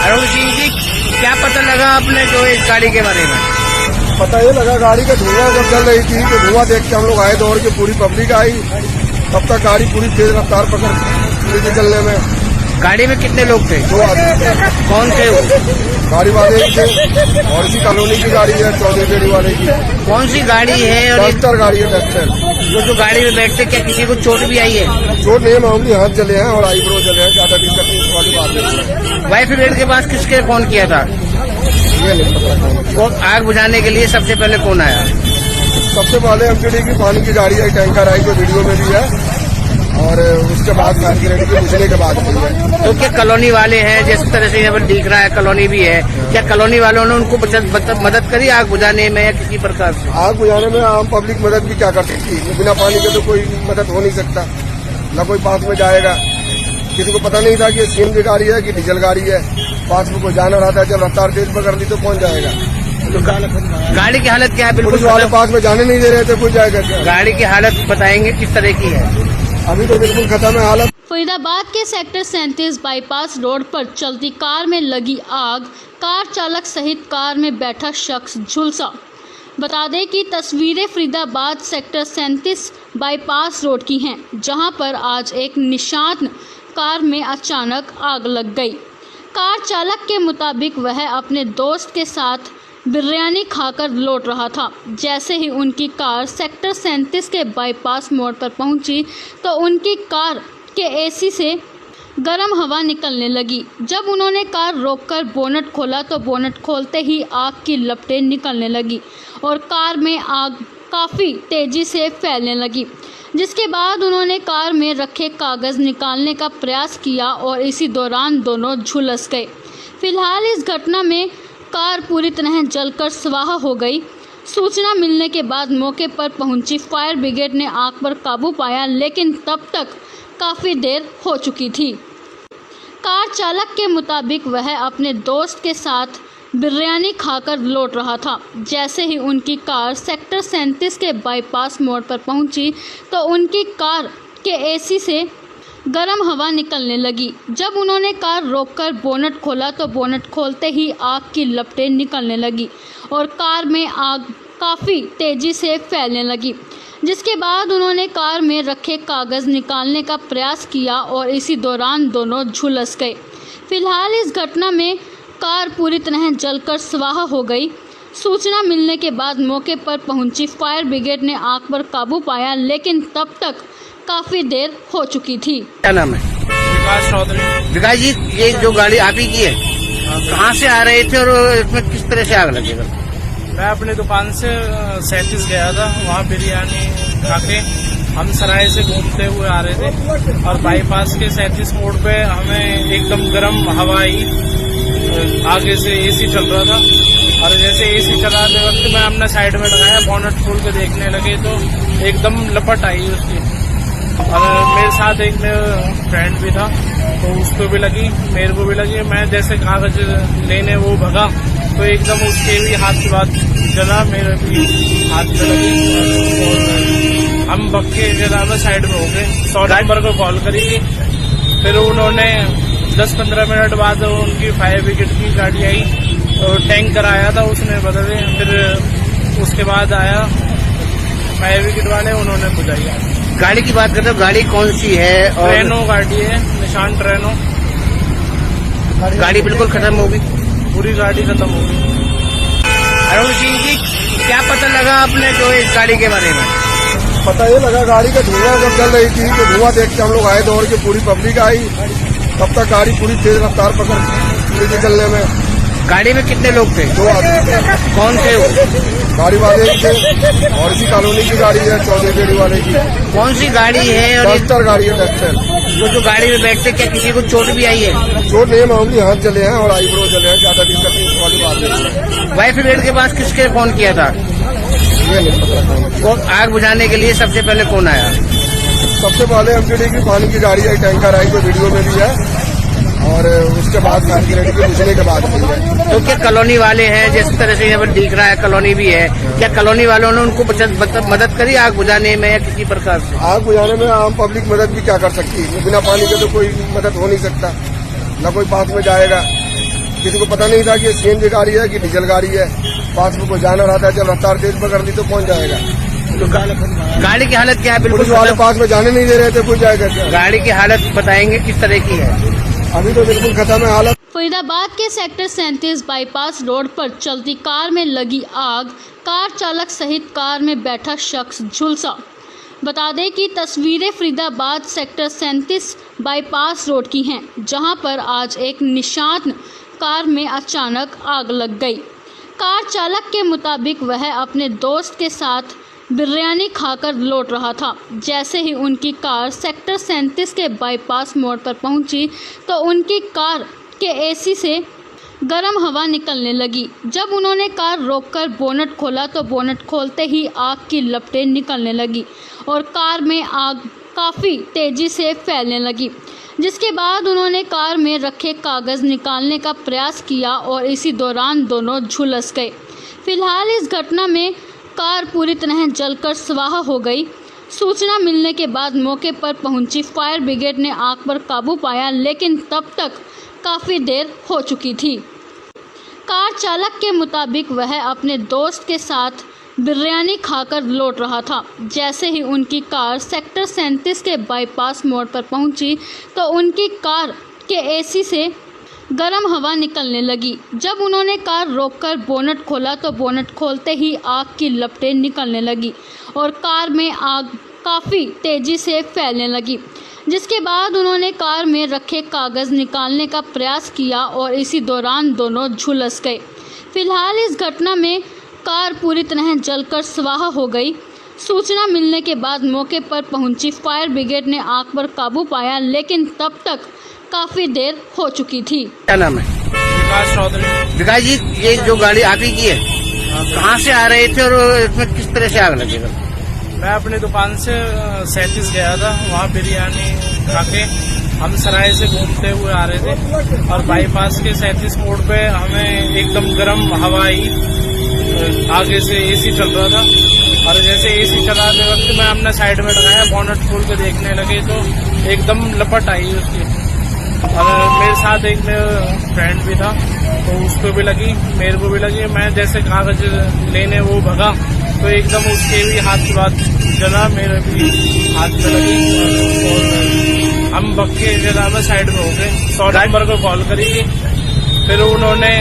अरुण सिंह जी, क्या पता लगा आपने जो इस गाड़ी के बारे में? पता ये लगा गाड़ी का धुआं जब चल रही थी तो धुआं देख के हम लोग आए दौड़ के, पूरी पब्लिक आई, तब तक गाड़ी पूरी तेज रफ्तार पकड़ रही थी चलने में। गाड़ी में कितने लोग थे? 2 आदमी। कौन थे वो? गाड़ी वाले एक थे और इसी कॉलोनी की गाड़ी है, 14 बेड़ी वाले की। कौन सी गाड़ी है? और डस्टर गाड़ी है, डस्टर। जो गाड़ी में बैठते क्या किसी को चोट भी आई है? चोट नहीं, मामूली हाथ जले हैं और आईब्रो जले हैं, ज्यादा दिक्कत नहीं वाली बात नहीं है। वाइफ ब्रिगेड के पास किसके फोन किया था? ये नहीं पता कौन। वो आग बुझाने के लिए सबसे पहले कौन आया? सबसे पहले एमटीडी की पानी की गाड़ी आई, टैंकर आई, जो वीडियो में भी है, और उसके बाद फायर ब्रिगेड के बुझने के बाद भी है। तो क्या कॉलोनी वाले हैं, जिस तरह से यहाँ पर दिख रहा है कॉलोनी भी है, क्या कॉलोनी वालों ने उनको मदद करी आग बुझाने में या किसी प्रकार से? आग बुझाने में आम पब्लिक मदद भी क्या कर सकती है? बिना पानी के तो कोई मदद हो नहीं सकता, न कोई पास में जाएगा। किसी को पता नहीं था कि सीएनजी गाड़ी है कि डीजल गाड़ी है। पास में कोई जाना रहता है, जब रफ्तार तेज पकड़ ली तो पहुंच जाएगा। तो गाड़ी की हालत क्या है? बिल्कुल पुलिस वाले पास में जाने नहीं दे रहे थे, कोई जाएगा क्या? गाड़ी की हालत बताएंगे किस तरह की है? अभी तो बिल्कुल खत्म है हालत। फरीदाबाद के सेक्टर 37 बाईपास रोड पर चलती कार में लगी आग, कार चालक सहित कार में बैठा शख्स झुलसा। बता दें कि तस्वीरें फरीदाबाद सेक्टर 37 बाईपास रोड की हैं, जहां पर आज एक निशान कार में अचानक आग लग गई। कार चालक के मुताबिक वह अपने दोस्त के साथ बिरयानी खाकर लौट रहा था। जैसे ही उनकी कार सेक्टर 37 के बाईपास मोड़ पर पहुंची तो उनकी कार के एसी से गर्म हवा निकलने लगी। जब उन्होंने कार रोककर बोनट खोला तो बोनट खोलते ही आग की लपटें निकलने लगी और कार में आग काफ़ी तेज़ी से फैलने लगी, जिसके बाद उन्होंने कार में रखे कागज़ निकालने का प्रयास किया और इसी दौरान दोनों झुलस गए। फिलहाल इस घटना में कार पूरी तरह जलकर स्वाहा हो गई। सूचना मिलने के बाद मौके पर पहुंची फायर ब्रिगेड ने आग पर काबू पाया, लेकिन तब तक काफ़ी देर हो चुकी थी। कार चालक के मुताबिक वह अपने दोस्त के साथ बिरयानी खाकर लौट रहा था। जैसे ही उनकी कार सेक्टर 37 के बाईपास मोड़ पर पहुंची तो उनकी कार के एसी से गर्म हवा निकलने लगी। जब उन्होंने कार रोककर बोनट खोला तो बोनट खोलते ही आग की लपटें निकलने लगी और कार में आग काफ़ी तेज़ी से फैलने लगी, जिसके बाद उन्होंने कार में रखे कागज़ निकालने का प्रयास किया और इसी दौरान दोनों झुलस गए। फिलहाल इस घटना में कार पूरी तरह जलकर स्वाहा हो गई। सूचना मिलने के बाद मौके पर पहुंची फायर ब्रिगेड ने आग पर काबू पाया, लेकिन तब तक काफ़ी देर हो चुकी थी। क्या नाम है? विकास चौधरी। विकास जी, ये जो गाड़ी आप ही की है, कहाँ से आ रहे थे और इसमें किस तरह से आग लगेगा? मैं अपनी दुकान से 37 गया था, वहाँ बिरयानी खा के हम सराय से घूमते हुए आ रहे थे और बाईपास के 37 मोड़ पे हमें एकदम गर्म हवा आई। आगे से एसी चल रहा था और जैसे एसी चलाते वक्त मैं अपना साइड में लगाया, बोनट खोल के देखने लगे तो एकदम लपट आई उसकी। और मेरे साथ एक फ्रेंड भी था तो उसको भी लगी, मेरे को भी लगी। मैं जैसे कागज लेने वो भगा तो एकदम उसके भी हाथ की बात जला, मेरे भी हाथ पे लगी और हम बक्के जला में साइड में हो गए। 100 नंबर को कॉल करी थी, फिर उन्होंने 10-15 मिनट बाद उनकी फायर ब्रिगेड की गाड़ी आई तो टैंकर आया था, उसने बदले। फिर उसके बाद आया फायर ब्रिगेड वाले, उन्होंने बुझाई। गाड़ी की बात करते हो, गाड़ी कौन सी है? और ट्रेनो गाड़ी है, निशान ट्रेनो। गाड़ी बिल्कुल खत्म होगी, पूरी गाड़ी खत्म हो गई। अरुण सिंह जी, क्या पता लगा आपने जो इस गाड़ी के बारे में? पता ये लगा गाड़ी का धुआं जब चल रही थी तो धुआं देख के हम लोग आए दौड़ के, पूरी पब्लिक आई। तब तक गाड़ी पूरी तेज रफ्तार पकड़ ली चलने में। गाड़ी में कितने लोग थे? 2 आदमी। कौन थे वो? गाड़ी वाले थे और इसी कॉलोनी की गाड़ी है, चौधरी गेड़ी वाले की। कौन सी गाड़ी है? और डस्टर गाड़ी है, डस्टर। जो गाड़ी में बैठते क्या किसी को चोट भी आई है? चोट नहीं, मामूली हाथ जले हैं और आईब्रो जले हैं, ज्यादा दिक्कत नहीं वाली बात नहीं। फायर ब्रिगेड के पास किसके फोन किया था? ये नहीं पता कौन। आग बुझाने के लिए सबसे पहले कौन आया? सबसे पहले एमटीडी की पानी की गाड़ी आई, टैंकर आई, जो वीडियो में भी है, और उसके बाद फायर ब्रिगेड के बुझने के बाद भी है। तो क्या कॉलोनी वाले हैं, जिस तरह से यहाँ पर दिख रहा है कॉलोनी भी है, क्या कॉलोनी वालों ने उनको मदद करी आग बुझाने में या किसी प्रकार से? आग बुझाने में आम पब्लिक मदद भी क्या कर सकती है? बिना पानी के तो कोई मदद हो नहीं सकता, न कोई पास में जाएगा। किसी को पता नहीं था कि सीएनजी गाड़ी है कि डीजल गाड़ी है। पास में कोई जाना रहता है, जब रफ्तार तेज पकड़ ली तो पहुंच जाएगा। तो गाड़ी की हालत क्या है? बिल्कुल पुलिस वाले पास में जाने नहीं दे रहे थे, कोई जाएगा क्या? गाड़ी की हालत बताएंगे किस तरह की है? अभी तो बिल्कुल खत्म है हालत। फरीदाबाद के सेक्टर 37 बाईपास रोड पर चलती कार में लगी आग, कार चालक सहित कार में बैठा शख्स झुलसा। बता दें कि तस्वीरें फरीदाबाद सेक्टर 37 बाईपास रोड की हैं, जहां पर आज एक निशान कार में अचानक आग लग गई। कार चालक के मुताबिक वह अपने दोस्त के साथ बिरयानी खाकर लौट रहा था। जैसे ही उनकी कार सेक्टर 37 के बाईपास मोड़ पर पहुंची तो उनकी कार के एसी से गर्म हवा निकलने लगी। जब उन्होंने कार रोककर बोनट खोला तो बोनट खोलते ही आग की लपटें निकलने लगी और कार में आग काफ़ी तेज़ी से फैलने लगी, जिसके बाद उन्होंने कार में रखे कागज निकालने का प्रयास किया और इसी दौरान दोनों झुलस गए। फिलहाल इस घटना में कार पूरी तरह जलकर स्वाह हो गई। सूचना मिलने के बाद मौके पर पहुंची फायर ब्रिगेड ने आग पर काबू पाया, लेकिन तब तक काफ़ी देर हो चुकी थी। कार चालक के मुताबिक वह अपने दोस्त के साथ बिरयानी खाकर लौट रहा था। जैसे ही उनकी कार सेक्टर 37 के बाईपास मोड़ पर पहुंची तो उनकी कार के एसी से गर्म हवा निकलने लगी। जब उन्होंने कार रोककर बोनट खोला तो बोनट खोलते ही आग की लपटें निकलने लगी और कार में आग काफ़ी तेज़ी से फैलने लगी। जिसके बाद उन्होंने कार में रखे कागज़ निकालने का प्रयास किया और इसी दौरान दोनों झुलस गए। फिलहाल इस घटना में कार पूरी तरह जलकर स्वाह हो गई। सूचना मिलने के बाद मौके पर पहुंची फायर ब्रिगेड ने आग पर काबू पाया, लेकिन तब तक काफ़ी देर हो चुकी थी। क्या नाम है? विकास चौधरी। विकास जी, ये जो गाड़ी आप ही की है, कहाँ से आ रहे थे और इसमें किस तरह से आग लगेगा? मैं अपनी दुकान से 37 गया था, वहाँ बिरयानी खा के हम सराय से घूमते हुए आ रहे थे और बाईपास के 37 मोड़ पे हमें एकदम गर्म हवा आई। आगे से एसी चल रहा था और जैसे एसी चलाते वक्त मैं अपना साइड में लगाया, बोनट खोल के देखने लगे तो एकदम लपट आई उसकी। और मेरे साथ एक मेरा फ्रेंड भी था तो उसको भी लगी, मेरे को भी लगी। मैं जैसे कागज लेने वो भगा तो एकदम उसके भी हाथ की बात जला, मेरे भी हाथ में लगी और हम बक्के जला में साइड में हो गए। 100 नंबर को कॉल करी, फिर उन्होंने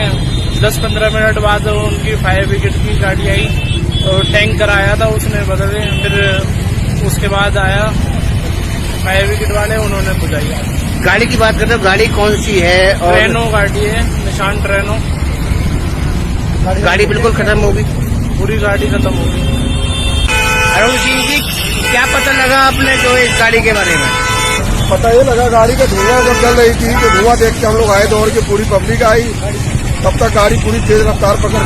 10-15 मिनट बाद उनकी फायर ब्रिगेड की गाड़ी आई और टैंकर आया था, उसने बदले। फिर उसके बाद आया फायर ब्रिगेड वाले, उन्होंने बुझाई। गाड़ी की बात करते हो, गाड़ी कौन सी है? और ट्रेनो गाड़ी है, निशान ट्रेनो। गाड़ी बिल्कुल खत्म होगी, पूरी गाड़ी खत्म हो गई। अरुण सिंह जी, क्या पता लगा आपने जो इस गाड़ी के बारे में? पता ये लगा गाड़ी का धुआं जब जल रही थी तो धुआं देख के हम लोग आए दौड़ के, पूरी पब्लिक आई। तब तक गाड़ी पूरी तेज रफ्तार पकड़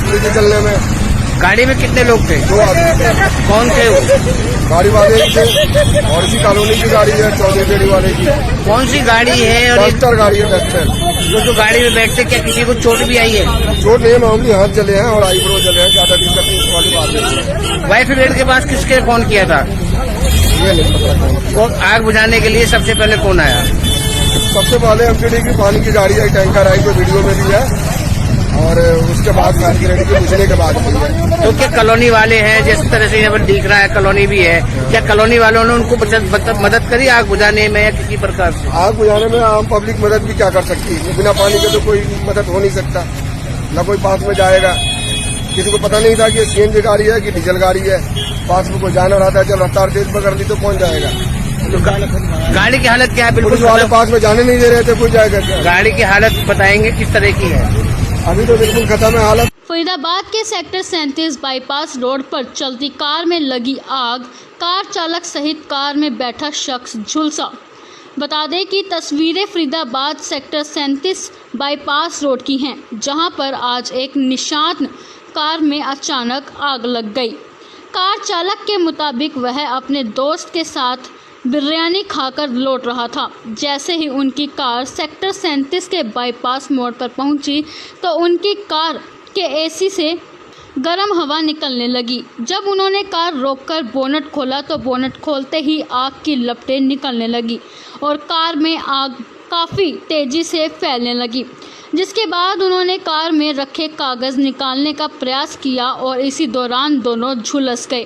ली थी चलने में। गाड़ी में कितने लोग थे? 2 आदमी। कौन थे वो? गाड़ी वाले ही थे और इसी कॉलोनी की गाड़ी है, 14 बेड़ी वाले की। कौन सी गाड़ी है? और डस्टर गाड़ी है, डस्टर। जो गाड़ी में बैठते, क्या किसी को चोट भी आई है? चोट नहीं, मामूली हाथ जले हैं और आईब्रो जले हैं, ज्यादा दिक्कत नहीं, इस वाली बात है। फायर ब्रिगेड के पास किसके फोन किया था? ये नहीं पता कौन। वो आग बुझाने के लिए सबसे पहले कौन आया? सबसे पहले एमटीडी की पानी की गाड़ी आई, टैंकर आई, जो वीडियो में भी है, और उसके बाद फायर ब्रिगेड के बुझने के बाद भी है। तो क्या कॉलोनी वाले हैं, जिस तरह से यहाँ पर दिख रहा है कॉलोनी भी है, क्या कॉलोनी वालों ने उनको मदद करी आग बुझाने में या किसी प्रकार से? आग बुझाने में आम पब्लिक मदद भी क्या कर सकती है? बिना पानी के तो कोई मदद हो नहीं सकता, न कोई पास में जाएगा। किसी को पता नहीं था कि ये सीएनजी गाड़ी है कि डीजल गाड़ी है। पास में कोई जाना रहा था, जब रफ्तार तेज पकड़ ली तो कौन जाएगा? तो गाड़ी की हालत क्या है? पुलिस बिल्कुल वाले पास में जाने नहीं दे रहे थे, कोई जाएगा क्या? गाड़ी की हालत बताएंगे किस तरह की है? अभी तो बिल्कुल खत्म है हालत। फरीदाबाद के सेक्टर 37 बाईपास रोड पर चलती कार में लगी आग, कार चालक सहित कार में बैठा शख्स झुलसा। बता दें कि तस्वीरें फरीदाबाद सेक्टर 37 बाईपास रोड की हैं, जहां पर आज एक निशान कार में अचानक आग लग गई। कार चालक के मुताबिक वह अपने दोस्त के साथ बिरयानी खाकर लौट रहा था। जैसे ही उनकी कार सेक्टर 37 के बाईपास मोड़ पर पहुंची तो उनकी कार के एसी से गर्म हवा निकलने लगी। जब उन्होंने कार रोककर बोनट खोला तो बोनट खोलते ही आग की लपटें निकलने लगी और कार में आग काफ़ी तेज़ी से फैलने लगी। जिसके बाद उन्होंने कार में रखे कागज़ निकालने का प्रयास किया और इसी दौरान दोनों झुलस गए।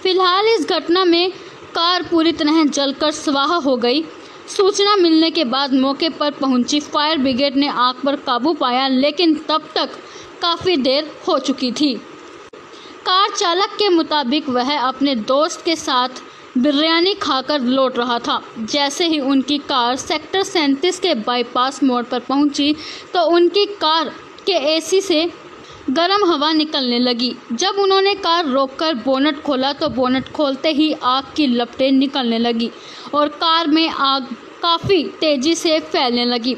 फिलहाल इस घटना में कार पूरी तरह जलकर स्वाह हो गई। सूचना मिलने के बाद मौके पर पहुंची फायर ब्रिगेड ने आग पर काबू पाया, लेकिन तब तक काफ़ी देर हो चुकी थी। कार चालक के मुताबिक वह अपने दोस्त के साथ बिरयानी खाकर लौट रहा था। जैसे ही उनकी कार सेक्टर 37 के बाईपास मोड़ पर पहुंची तो उनकी कार के एसी से गर्म हवा निकलने लगी। जब उन्होंने कार रोककर बोनट खोला तो बोनट खोलते ही आग की लपटें निकलने लगी और कार में आग काफ़ी तेज़ी से फैलने लगी।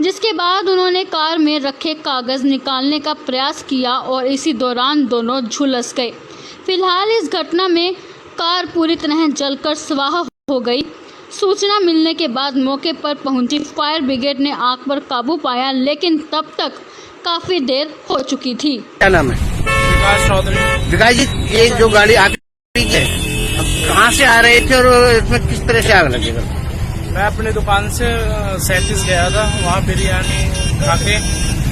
जिसके बाद उन्होंने कार में रखे कागज़ निकालने का प्रयास किया और इसी दौरान दोनों झुलस गए। फिलहाल इस घटना में कार पूरी तरह जलकर स्वाह हो गई। सूचना मिलने के बाद मौके पर पहुंची फायर ब्रिगेड ने आग पर काबू पाया, लेकिन तब तक काफी देर हो चुकी थी। क्या नाम है? विकास चौधरी। विकास जी, ये जो गाड़ी आपकी है, अब कहाँ से आ रहे थे और इसमें किस तरह से आग लगेगा? मैं अपनी दुकान से 37 गया था, वहाँ बिरयानी खा के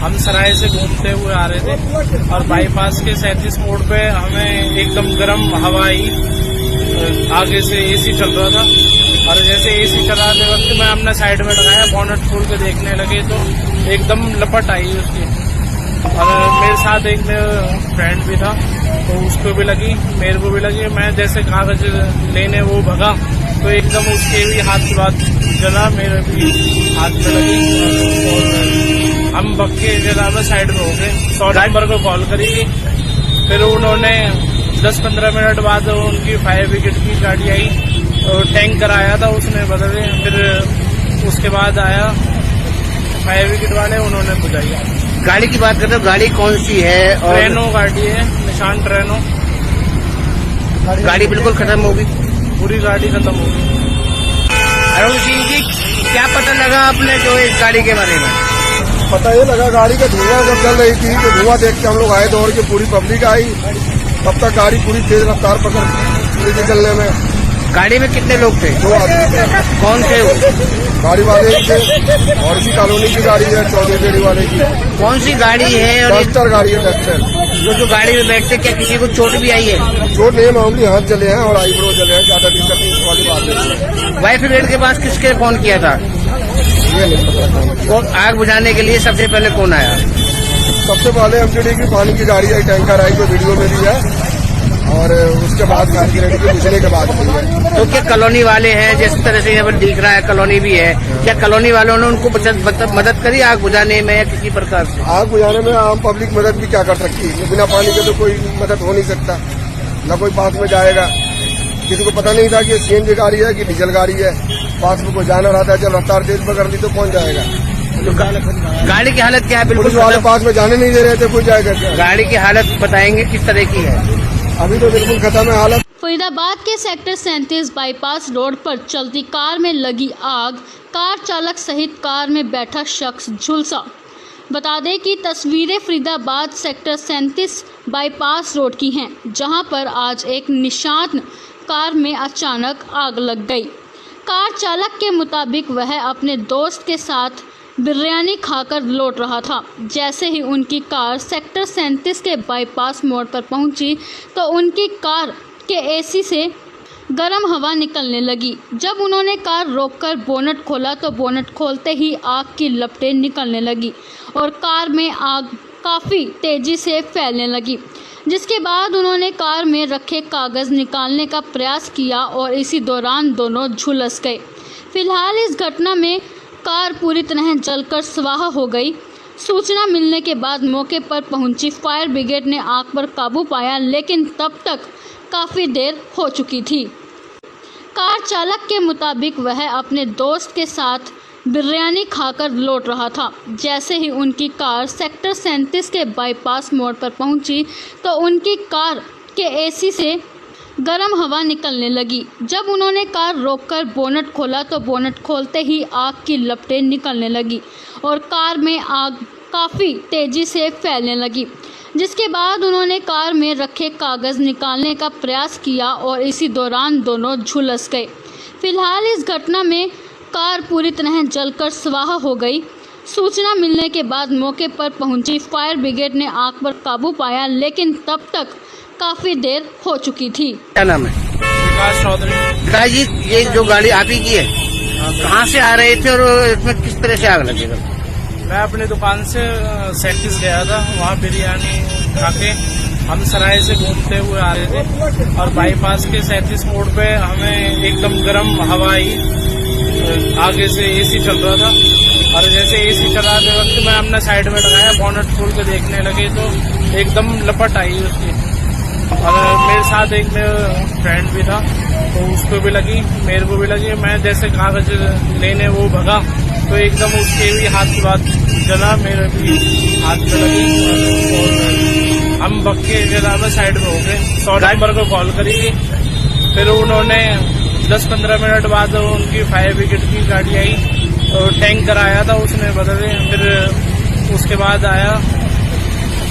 हम सराय से घूमते हुए आ रहे थे और बाईपास के 37 मोड़ पे हमें एकदम गर्म हवा आई। आगे से एसी चल रहा था और जैसे एसी चलाते वक्त मैं अपना साइड में लगाया, बोनट खोल के देखने लगे तो एकदम लपट आई उसकी। और मेरे साथ एक फ्रेंड भी था, तो उसको भी लगी, मेरे को भी लगी। मैं जैसे कागज लेने वो भगा तो एकदम उसके भी हाथ की बात जला, मेरे भी हाथ पे लगी और हम बक्के जरा में साइड में हो गए। 100 नंबर को कॉल करी थी, फिर उन्होंने 10-15 मिनट बाद उनकी फायर ब्रिगेड की गाड़ी आई और टैंकर आया था, उसने बदले। फिर उसके बाद आया फायर ब्रिगेड वाले, उन्होंने बुझाई। गाड़ी की बात करते हो, गाड़ी कौन सी है? और ट्रेनो गाड़ी है, निशान ट्रेनो। गाड़ी बिल्कुल खत्म होगी, पूरी गाड़ी खत्म हो गई। अरुण सिंह जी, क्या पता लगा आपने जो इस गाड़ी के बारे में? पता ये लगा गाड़ी का धुआं जब चल रही थी, तो धुआं देख के हम लोग आए दौड़ के, पूरी पब्लिक आई। तब तक गाड़ी पूरी तेज रफ्तार पकड़ रही थी चलने में। गाड़ी में कितने लोग थे? 2 आदमी थे। कौन थे वो? गाड़ी वाले ही थे और इसी कॉलोनी की गाड़ी है, चौधरी बेड़ी वाले की। कौन सी गाड़ी है? और डस्टर गाड़ी है, डस्टर। जो गाड़ी में बैठते, क्या किसी को चोट भी आई है? चोट नहीं, मामूली हाथ जले हैं और आईब्रो जले हैं, ज्यादा दिक्कत नहीं, इस वाली बात नहीं। फायर ब्रिगेड के पास किसके फोन किया था? ये नहीं पता। कौन आग बुझाने के लिए सबसे पहले कौन आया? सबसे पहले एमटीडी की पानी की गाड़ी आई, टैंकर आई, जो वीडियो में भी है, और उसके बाद फायर ब्रिगेड के बुझने के बाद भी है। तो क्या कॉलोनी वाले हैं, जिस तरह से यहाँ पर दिख रहा है कॉलोनी भी है, क्या कॉलोनी वालों ने उनको मदद करी आग बुझाने में या किसी प्रकार से? आग बुझाने में आम पब्लिक मदद भी क्या कर सकती है? बिना पानी के तो कोई मदद हो नहीं सकता, न कोई पास में जाएगा। किसी को पता नहीं था कि सीएनजी गाड़ी है कि डीजल गाड़ी है। पास में कोई जाना रहता है, जब रफ्तार तेज पकड़ ली तो कौन जाएगा? तो गाड़ी की हालत क्या है? पुलिस बिल्कुल वाले पास में जाने नहीं दे रहे थे, कोई जाएगा क्या? गाड़ी की हालत बताएंगे किस तरह की है? अभी तो बिल्कुल खत्म है हालत। फरीदाबाद के सेक्टर 37 बाईपास रोड पर चलती कार में लगी आग, कार चालक सहित कार में बैठा शख्स झुलसा। बता दें कि तस्वीरें फरीदाबाद सेक्टर 37 बाईपास रोड की हैं, जहां पर आज एक निशान कार में अचानक आग लग गई। कार चालक के मुताबिक वह अपने दोस्त के साथ बिरयानी खाकर लौट रहा था। जैसे ही उनकी कार सेक्टर 37 के बाईपास मोड़ पर पहुंची तो उनकी कार के एसी से गर्म हवा निकलने लगी। जब उन्होंने कार रोककर बोनट खोला तो बोनट खोलते ही आग की लपटें निकलने लगी और कार में आग काफ़ी तेज़ी से फैलने लगी, जिसके बाद उन्होंने कार में रखे कागज़ निकालने का प्रयास किया और इसी दौरान दोनों झुलस गए। फिलहाल इस घटना में कार पूरी तरह जलकर स्वाहा हो गई। सूचना मिलने के बाद मौके पर पहुंची फायर ब्रिगेड ने आग पर काबू पाया, लेकिन तब तक काफ़ी देर हो चुकी थी। कार चालक के मुताबिक वह अपने दोस्त के साथ बिरयानी खाकर लौट रहा था। जैसे ही उनकी कार सेक्टर 37 के बाईपास मोड़ पर पहुंची तो उनकी कार के एसी से गर्म हवा निकलने लगी। जब उन्होंने कार रोककर बोनट खोला तो बोनट खोलते ही आग की लपटें निकलने लगी और कार में आग काफ़ी तेज़ी से फैलने लगी, जिसके बाद उन्होंने कार में रखे कागज़ निकालने का प्रयास किया और इसी दौरान दोनों झुलस गए। फिलहाल इस घटना में कार पूरी तरह जलकर स्वाहा हो गई। सूचना मिलने के बाद मौके पर पहुंची फायर ब्रिगेड ने आग पर काबू पाया, लेकिन तब तक काफ़ी देर हो चुकी थी। क्या नाम है? विकास चौधरी। विकास जी, ये जो गाड़ी आपी की है, कहाँ से आ रहे थे और इसमें किस तरह से आग लगेगा? मैं अपनी दुकान से 37 गया था, वहाँ बिरयानी खा के हम सराय से घूमते हुए आ रहे थे और बाईपास के 37 मोड़ पे हमें एकदम गर्म हवा आई। आगे से एसी चल रहा था और जैसे एसी चलाते वक्त मैं अपना साइड में लगाया, बोनट खोल के देखने लगे तो एकदम लपट आई उसकी। और मेरे साथ एक फ्रेंड भी था, तो उसको भी लगी, मेरे को भी लगी। मैं जैसे कागज लेने वो भगा तो एकदम उसके भी हाथ की बात जला, मेरे भी हाथ पे लगी और हम बक्के जरा में साइड में हो गए। 100 नंबर को कॉल करी थी, फिर उन्होंने 10-15 मिनट बाद उनकी फायर ब्रिगेड की गाड़ी आई और टैंकर आया था, उसने बदले। फिर उसके बाद आया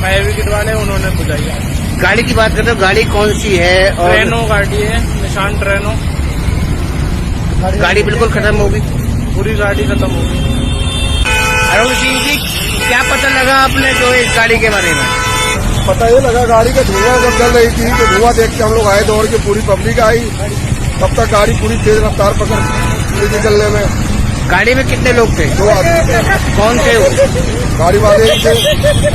फायर ब्रिगेड वाले, उन्होंने बुझाई। गाड़ी की बात करते हो, गाड़ी कौन सी है? और ट्रेनो गाड़ी है, निशान ट्रेनो। गाड़ी बिल्कुल खत्म होगी, पूरी गाड़ी खत्म हो गई। अरुण सिंह जी, क्या पता लगा आपने जो इस गाड़ी के बारे में? पता ये लगा गाड़ी का धुआं जब जल रही थी तो धुआं देख के हम लोग आए, दौड़ के पूरी पब्लिक आई। तब तक गाड़ी पूरी तेज रफ्तार पकड़ ली थी चलने में। गाड़ी में कितने लोग थे? 2 आदमी। कौन थे वो? गाड़ी वाले ही थे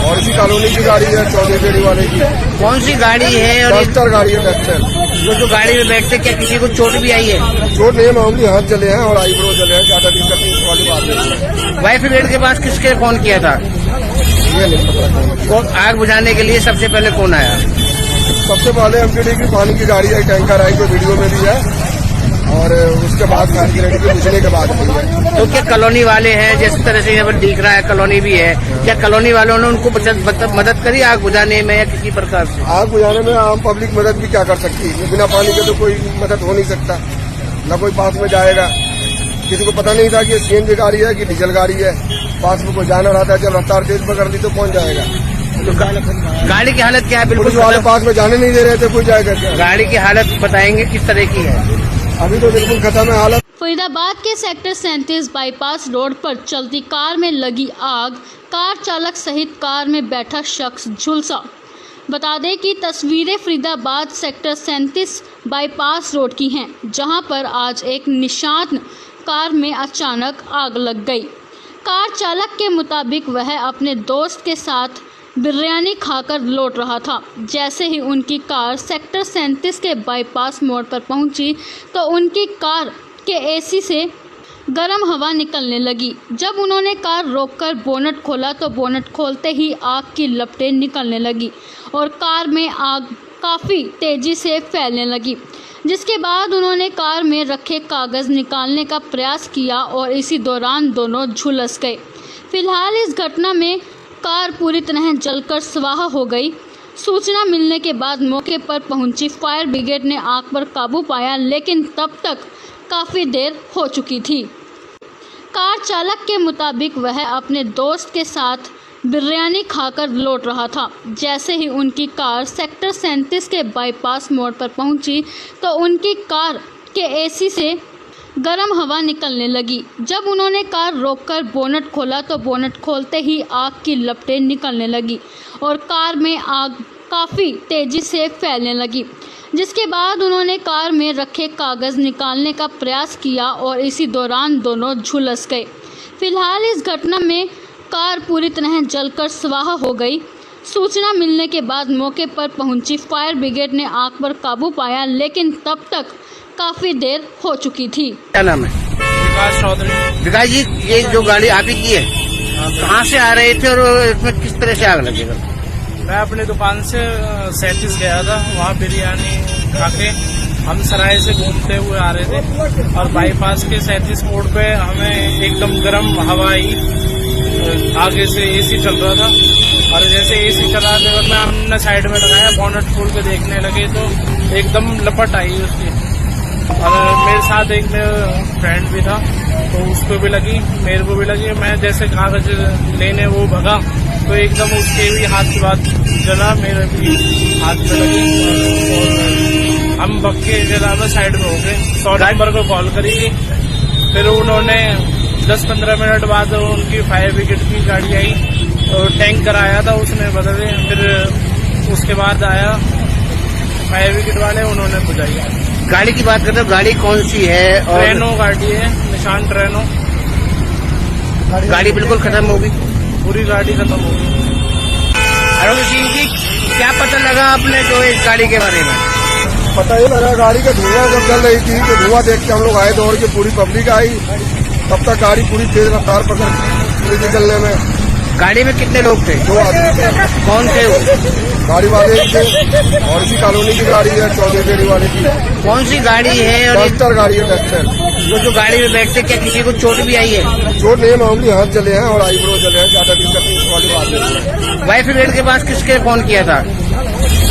और इसी कॉलोनी की गाड़ी है, 14 बेड़ी वाले की। कौन सी गाड़ी है? और डस्टर गाड़ी है, डस्टर। जो गाड़ी में बैठते, क्या किसी को चोट भी आई है? चोट नहीं, मामूली हाथ जले हैं और आईब्रो जले हैं, ज्यादा दिक्कत नहीं वाली बात नहीं है। फायर ब्रिगेड के पास किसके फोन किया था? ये नहीं पता। कौन आग बुझाने के लिए सबसे पहले कौन आया? सबसे पहले एमटीडी की पानी की गाड़ी है, टैंकर आई, जो वीडियो में भी है। और उसके बाद फायर ब्रिगेड के बुझने के बाद हुई है। तो क्या कॉलोनी वाले हैं, जिस तरह से यहाँ पर दिख रहा है कॉलोनी भी है, क्या कॉलोनी वालों ने उनको मदद करी आग बुझाने में या किसी प्रकार से? आग बुझाने में आम पब्लिक मदद भी क्या कर सकती है? बिना पानी के तो कोई मदद हो नहीं सकता, न कोई पास में जाएगा। किसी को पता नहीं था कि ये सीएनजी गाड़ी है कि डीजल गाड़ी है। पास में कोई जाना रहता है, जब रफ्तार तेज पकड़ ली तो पहुंच जाएगा। तो गाड़ी की हालत क्या है? बिल्कुल पुलिस वाले पास में जाने नहीं दे रहे थे, कोई जाएगा क्या? गाड़ी की हालत बताएंगे किस तरह की है? अभी तो बिल्कुल खत्म है हालत। फरीदाबाद के सेक्टर 37 बाईपास रोड पर चलती कार में लगी आग, कार चालक सहित कार में बैठा शख्स झुलसा। बता दें कि तस्वीरें फरीदाबाद सेक्टर 37 बाईपास रोड की हैं, जहां पर आज एक निशान कार में अचानक आग लग गई। कार चालक के मुताबिक वह अपने दोस्त के साथ बिरयानी खाकर लौट रहा था। जैसे ही उनकी कार सेक्टर 37 के बाईपास मोड़ पर पहुंची तो उनकी कार के एसी से गर्म हवा निकलने लगी। जब उन्होंने कार रोककर बोनट खोला तो बोनट खोलते ही आग की लपटें निकलने लगी और कार में आग काफ़ी तेज़ी से फैलने लगी, जिसके बाद उन्होंने कार में रखे कागज़ निकालने का प्रयास किया और इसी दौरान दोनों झुलस गए। फिलहाल इस घटना में कार पूरी तरह जलकर स्वाहा हो गई। सूचना मिलने के बाद मौके पर पहुंची फायर ब्रिगेड ने आग पर काबू पाया, लेकिन तब तक काफ़ी देर हो चुकी थी। कार चालक के मुताबिक वह अपने दोस्त के साथ बिरयानी खाकर लौट रहा था। जैसे ही उनकी कार सेक्टर 37 के बाईपास मोड़ पर पहुंची तो उनकी कार के एसी से गर्म हवा निकलने लगी। जब उन्होंने कार रोककर बोनट खोला तो बोनट खोलते ही आग की लपटें निकलने लगी और कार में आग काफ़ी तेज़ी से फैलने लगी, जिसके बाद उन्होंने कार में रखे कागज़ निकालने का प्रयास किया और इसी दौरान दोनों झुलस गए। फिलहाल इस घटना में कार पूरी तरह जलकर स्वाहा हो गई। सूचना मिलने के बाद मौके पर पहुंची फायर ब्रिगेड ने आग पर काबू पाया, लेकिन तब तक काफ़ी देर हो चुकी थी। क्या नाम है? विकास चौधरी। विकास जी, ये जो गाड़ी आप ही की है, कहाँ से आ रहे थे और इसमें किस तरह से आग लगेगा? मैं अपनी दुकान से 37 गया था, वहाँ बिरयानी खा के हम सराय से घूमते हुए आ रहे थे और बाईपास के 37 मोड़ पे हमें एकदम गर्म हवा आई। आगे से एसी चल रहा था और जैसे एसी चलाते वक्त मैं हमने साइड में लगाया, बोनट खोल के देखने लगे तो एकदम लपट आई उसकी। और मेरे साथ एक मेरा फ्रेंड भी था, तो उसको भी लगी, मेरे को भी लगी। मैं जैसे कागज लेने वो भगा तो एकदम उसके भी हाथ की बात जला, मेरे भी हाथ में लगी और हम भग के जरा में साइड में हो गए। 100 नंबर को कॉल करी थी, फिर उन्होंने 10-15 मिनट बाद उनकी फायर ब्रिगेड की गाड़ी आई और टैंकर आया था, उसने बदले। फिर उसके बाद आया फायर ब्रिगेड वाले, उन्होंने बुझाई। गाड़ी की बात करते हो, गाड़ी कौन सी है? और ट्रेनो गाड़ी है, निशान ट्रेनो। गाड़ी बिल्कुल खत्म होगी, पूरी गाड़ी खत्म हो गई। अरुण सिंह जी, क्या पता लगा आपने जो इस गाड़ी के बारे में? पता ये लगा गाड़ी का धुआं जब जल रही थी तो धुआं देख के हम लोग आए, दौड़ के पूरी पब्लिक आई। तब तक गाड़ी पूरी तेज रफ्तार पकड़ ली थी चलने में। गाड़ी में कितने लोग थे? 2 आदमी। कौन थे वो? गाड़ी वाले ही थे और इसी कॉलोनी की गाड़ी है, 14 बेड़ी वाले की। कौन सी गाड़ी है? और डस्टर गाड़ी है, डस्टर। जो गाड़ी में बैठते, क्या किसी को चोट भी आई है? चोट नहीं, मामूली हाथ जले हैं और आईब्रो जले हैं, ज्यादा दिक्कत नहीं वाली बात नहीं है। फायर ब्रिगेड के पास किसके फोन किया था?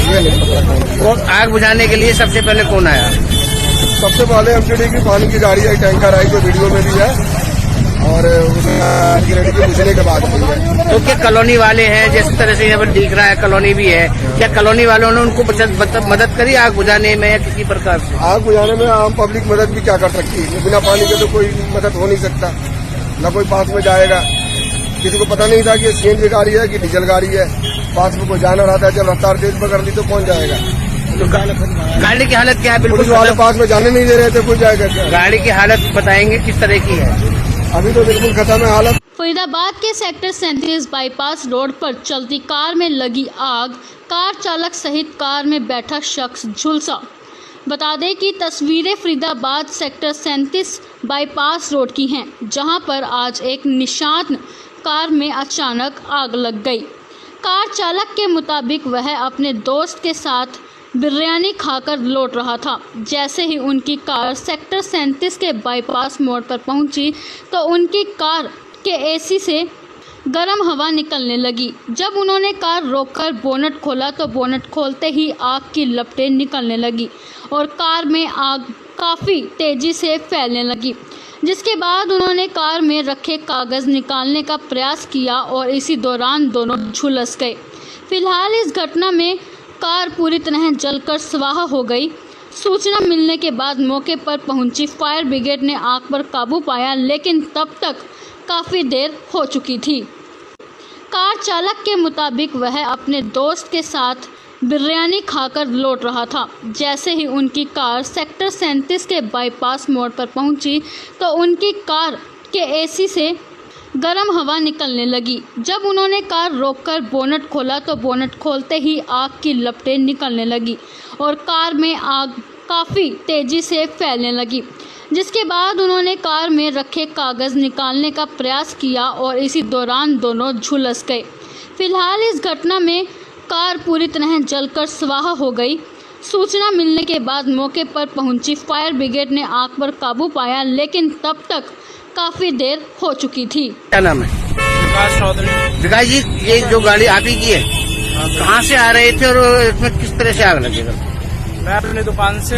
ये नहीं पता। आग बुझाने के लिए सबसे पहले कौन आया? सबसे पहले एमटीडी की पानी की गाड़ी आई, टैंकर आई, जो वीडियो में भी है, और उसकी बुझने के बाद भी है। तो क्या कॉलोनी वाले हैं, जिस तरह से यहाँ पर दिख रहा है कॉलोनी भी है, क्या कॉलोनी वालों ने उनको मदद करी आग बुझाने में या किसी प्रकार से? आग बुझाने में आम पब्लिक मदद भी क्या कर सकती है, बिना पानी के तो कोई मदद हो नहीं सकता, न कोई पास में जाएगा। किसी को पता नहीं था कि सीएनजी गाड़ी है कि डीजल गाड़ी है, पास में कोई जाना रहता है, जब रफ्तार तेज पकड़ ली तो पहुंच जाएगा। तो गाड़ी की हालत क्या है? पुलिस बिल्कुल वाले पास में जाने नहीं दे रहे थे, कोई जाएगा क्या? गाड़ी की हालत बताएंगे किस तरह की है? अभी तो बिल्कुल खत्म है हालत। फरीदाबाद के सेक्टर 37 बाईपास रोड पर चलती कार में लगी आग, कार चालक सहित कार में बैठा शख्स झुलसा। बता दें कि तस्वीरें फरीदाबाद सेक्टर 37 बाईपास रोड की हैं, जहां पर आज एक निशान कार में अचानक आग लग गई। कार चालक के मुताबिक वह अपने दोस्त के साथ बिरयानी खाकर लौट रहा था। जैसे ही उनकी कार सेक्टर 37 के बाईपास मोड़ पर पहुंची तो उनकी कार के एसी से गर्म हवा निकलने लगी। जब उन्होंने कार रोककर बोनट खोला तो बोनट खोलते ही आग की लपटें निकलने लगी और कार में आग काफ़ी तेज़ी से फैलने लगी, जिसके बाद उन्होंने कार में रखे कागज़ निकालने का प्रयास किया और इसी दौरान दोनों झुलस गए। फिलहाल इस घटना में कार पूरी तरह जलकर स्वाहा हो गई। सूचना मिलने के बाद मौके पर पहुंची फायर ब्रिगेड ने आग पर काबू पाया, लेकिन तब तक काफ़ी देर हो चुकी थी। कार चालक के मुताबिक वह अपने दोस्त के साथ बिरयानी खाकर लौट रहा था। जैसे ही उनकी कार सेक्टर 37 के बाईपास मोड़ पर पहुंची तो उनकी कार के एसी से गर्म हवा निकलने लगी। जब उन्होंने कार रोककर बोनट खोला तो बोनट खोलते ही आग की लपटें निकलने लगी और कार में आग काफ़ी तेज़ी से फैलने लगी, जिसके बाद उन्होंने कार में रखे कागज़ निकालने का प्रयास किया और इसी दौरान दोनों झुलस गए। फिलहाल इस घटना में कार पूरी तरह जलकर स्वाहा हो गई। सूचना मिलने के बाद मौके पर पहुंची फायर ब्रिगेड ने आग पर काबू पाया, लेकिन तब तक काफ़ी देर हो चुकी थी। क्या नाम है? विकास चौधरी। विकास जी, ये जो गाड़ी आप ही की है, कहाँ से आ रहे थे और इसमें किस तरह से आग लगेगा? मैं अपनी दुकान से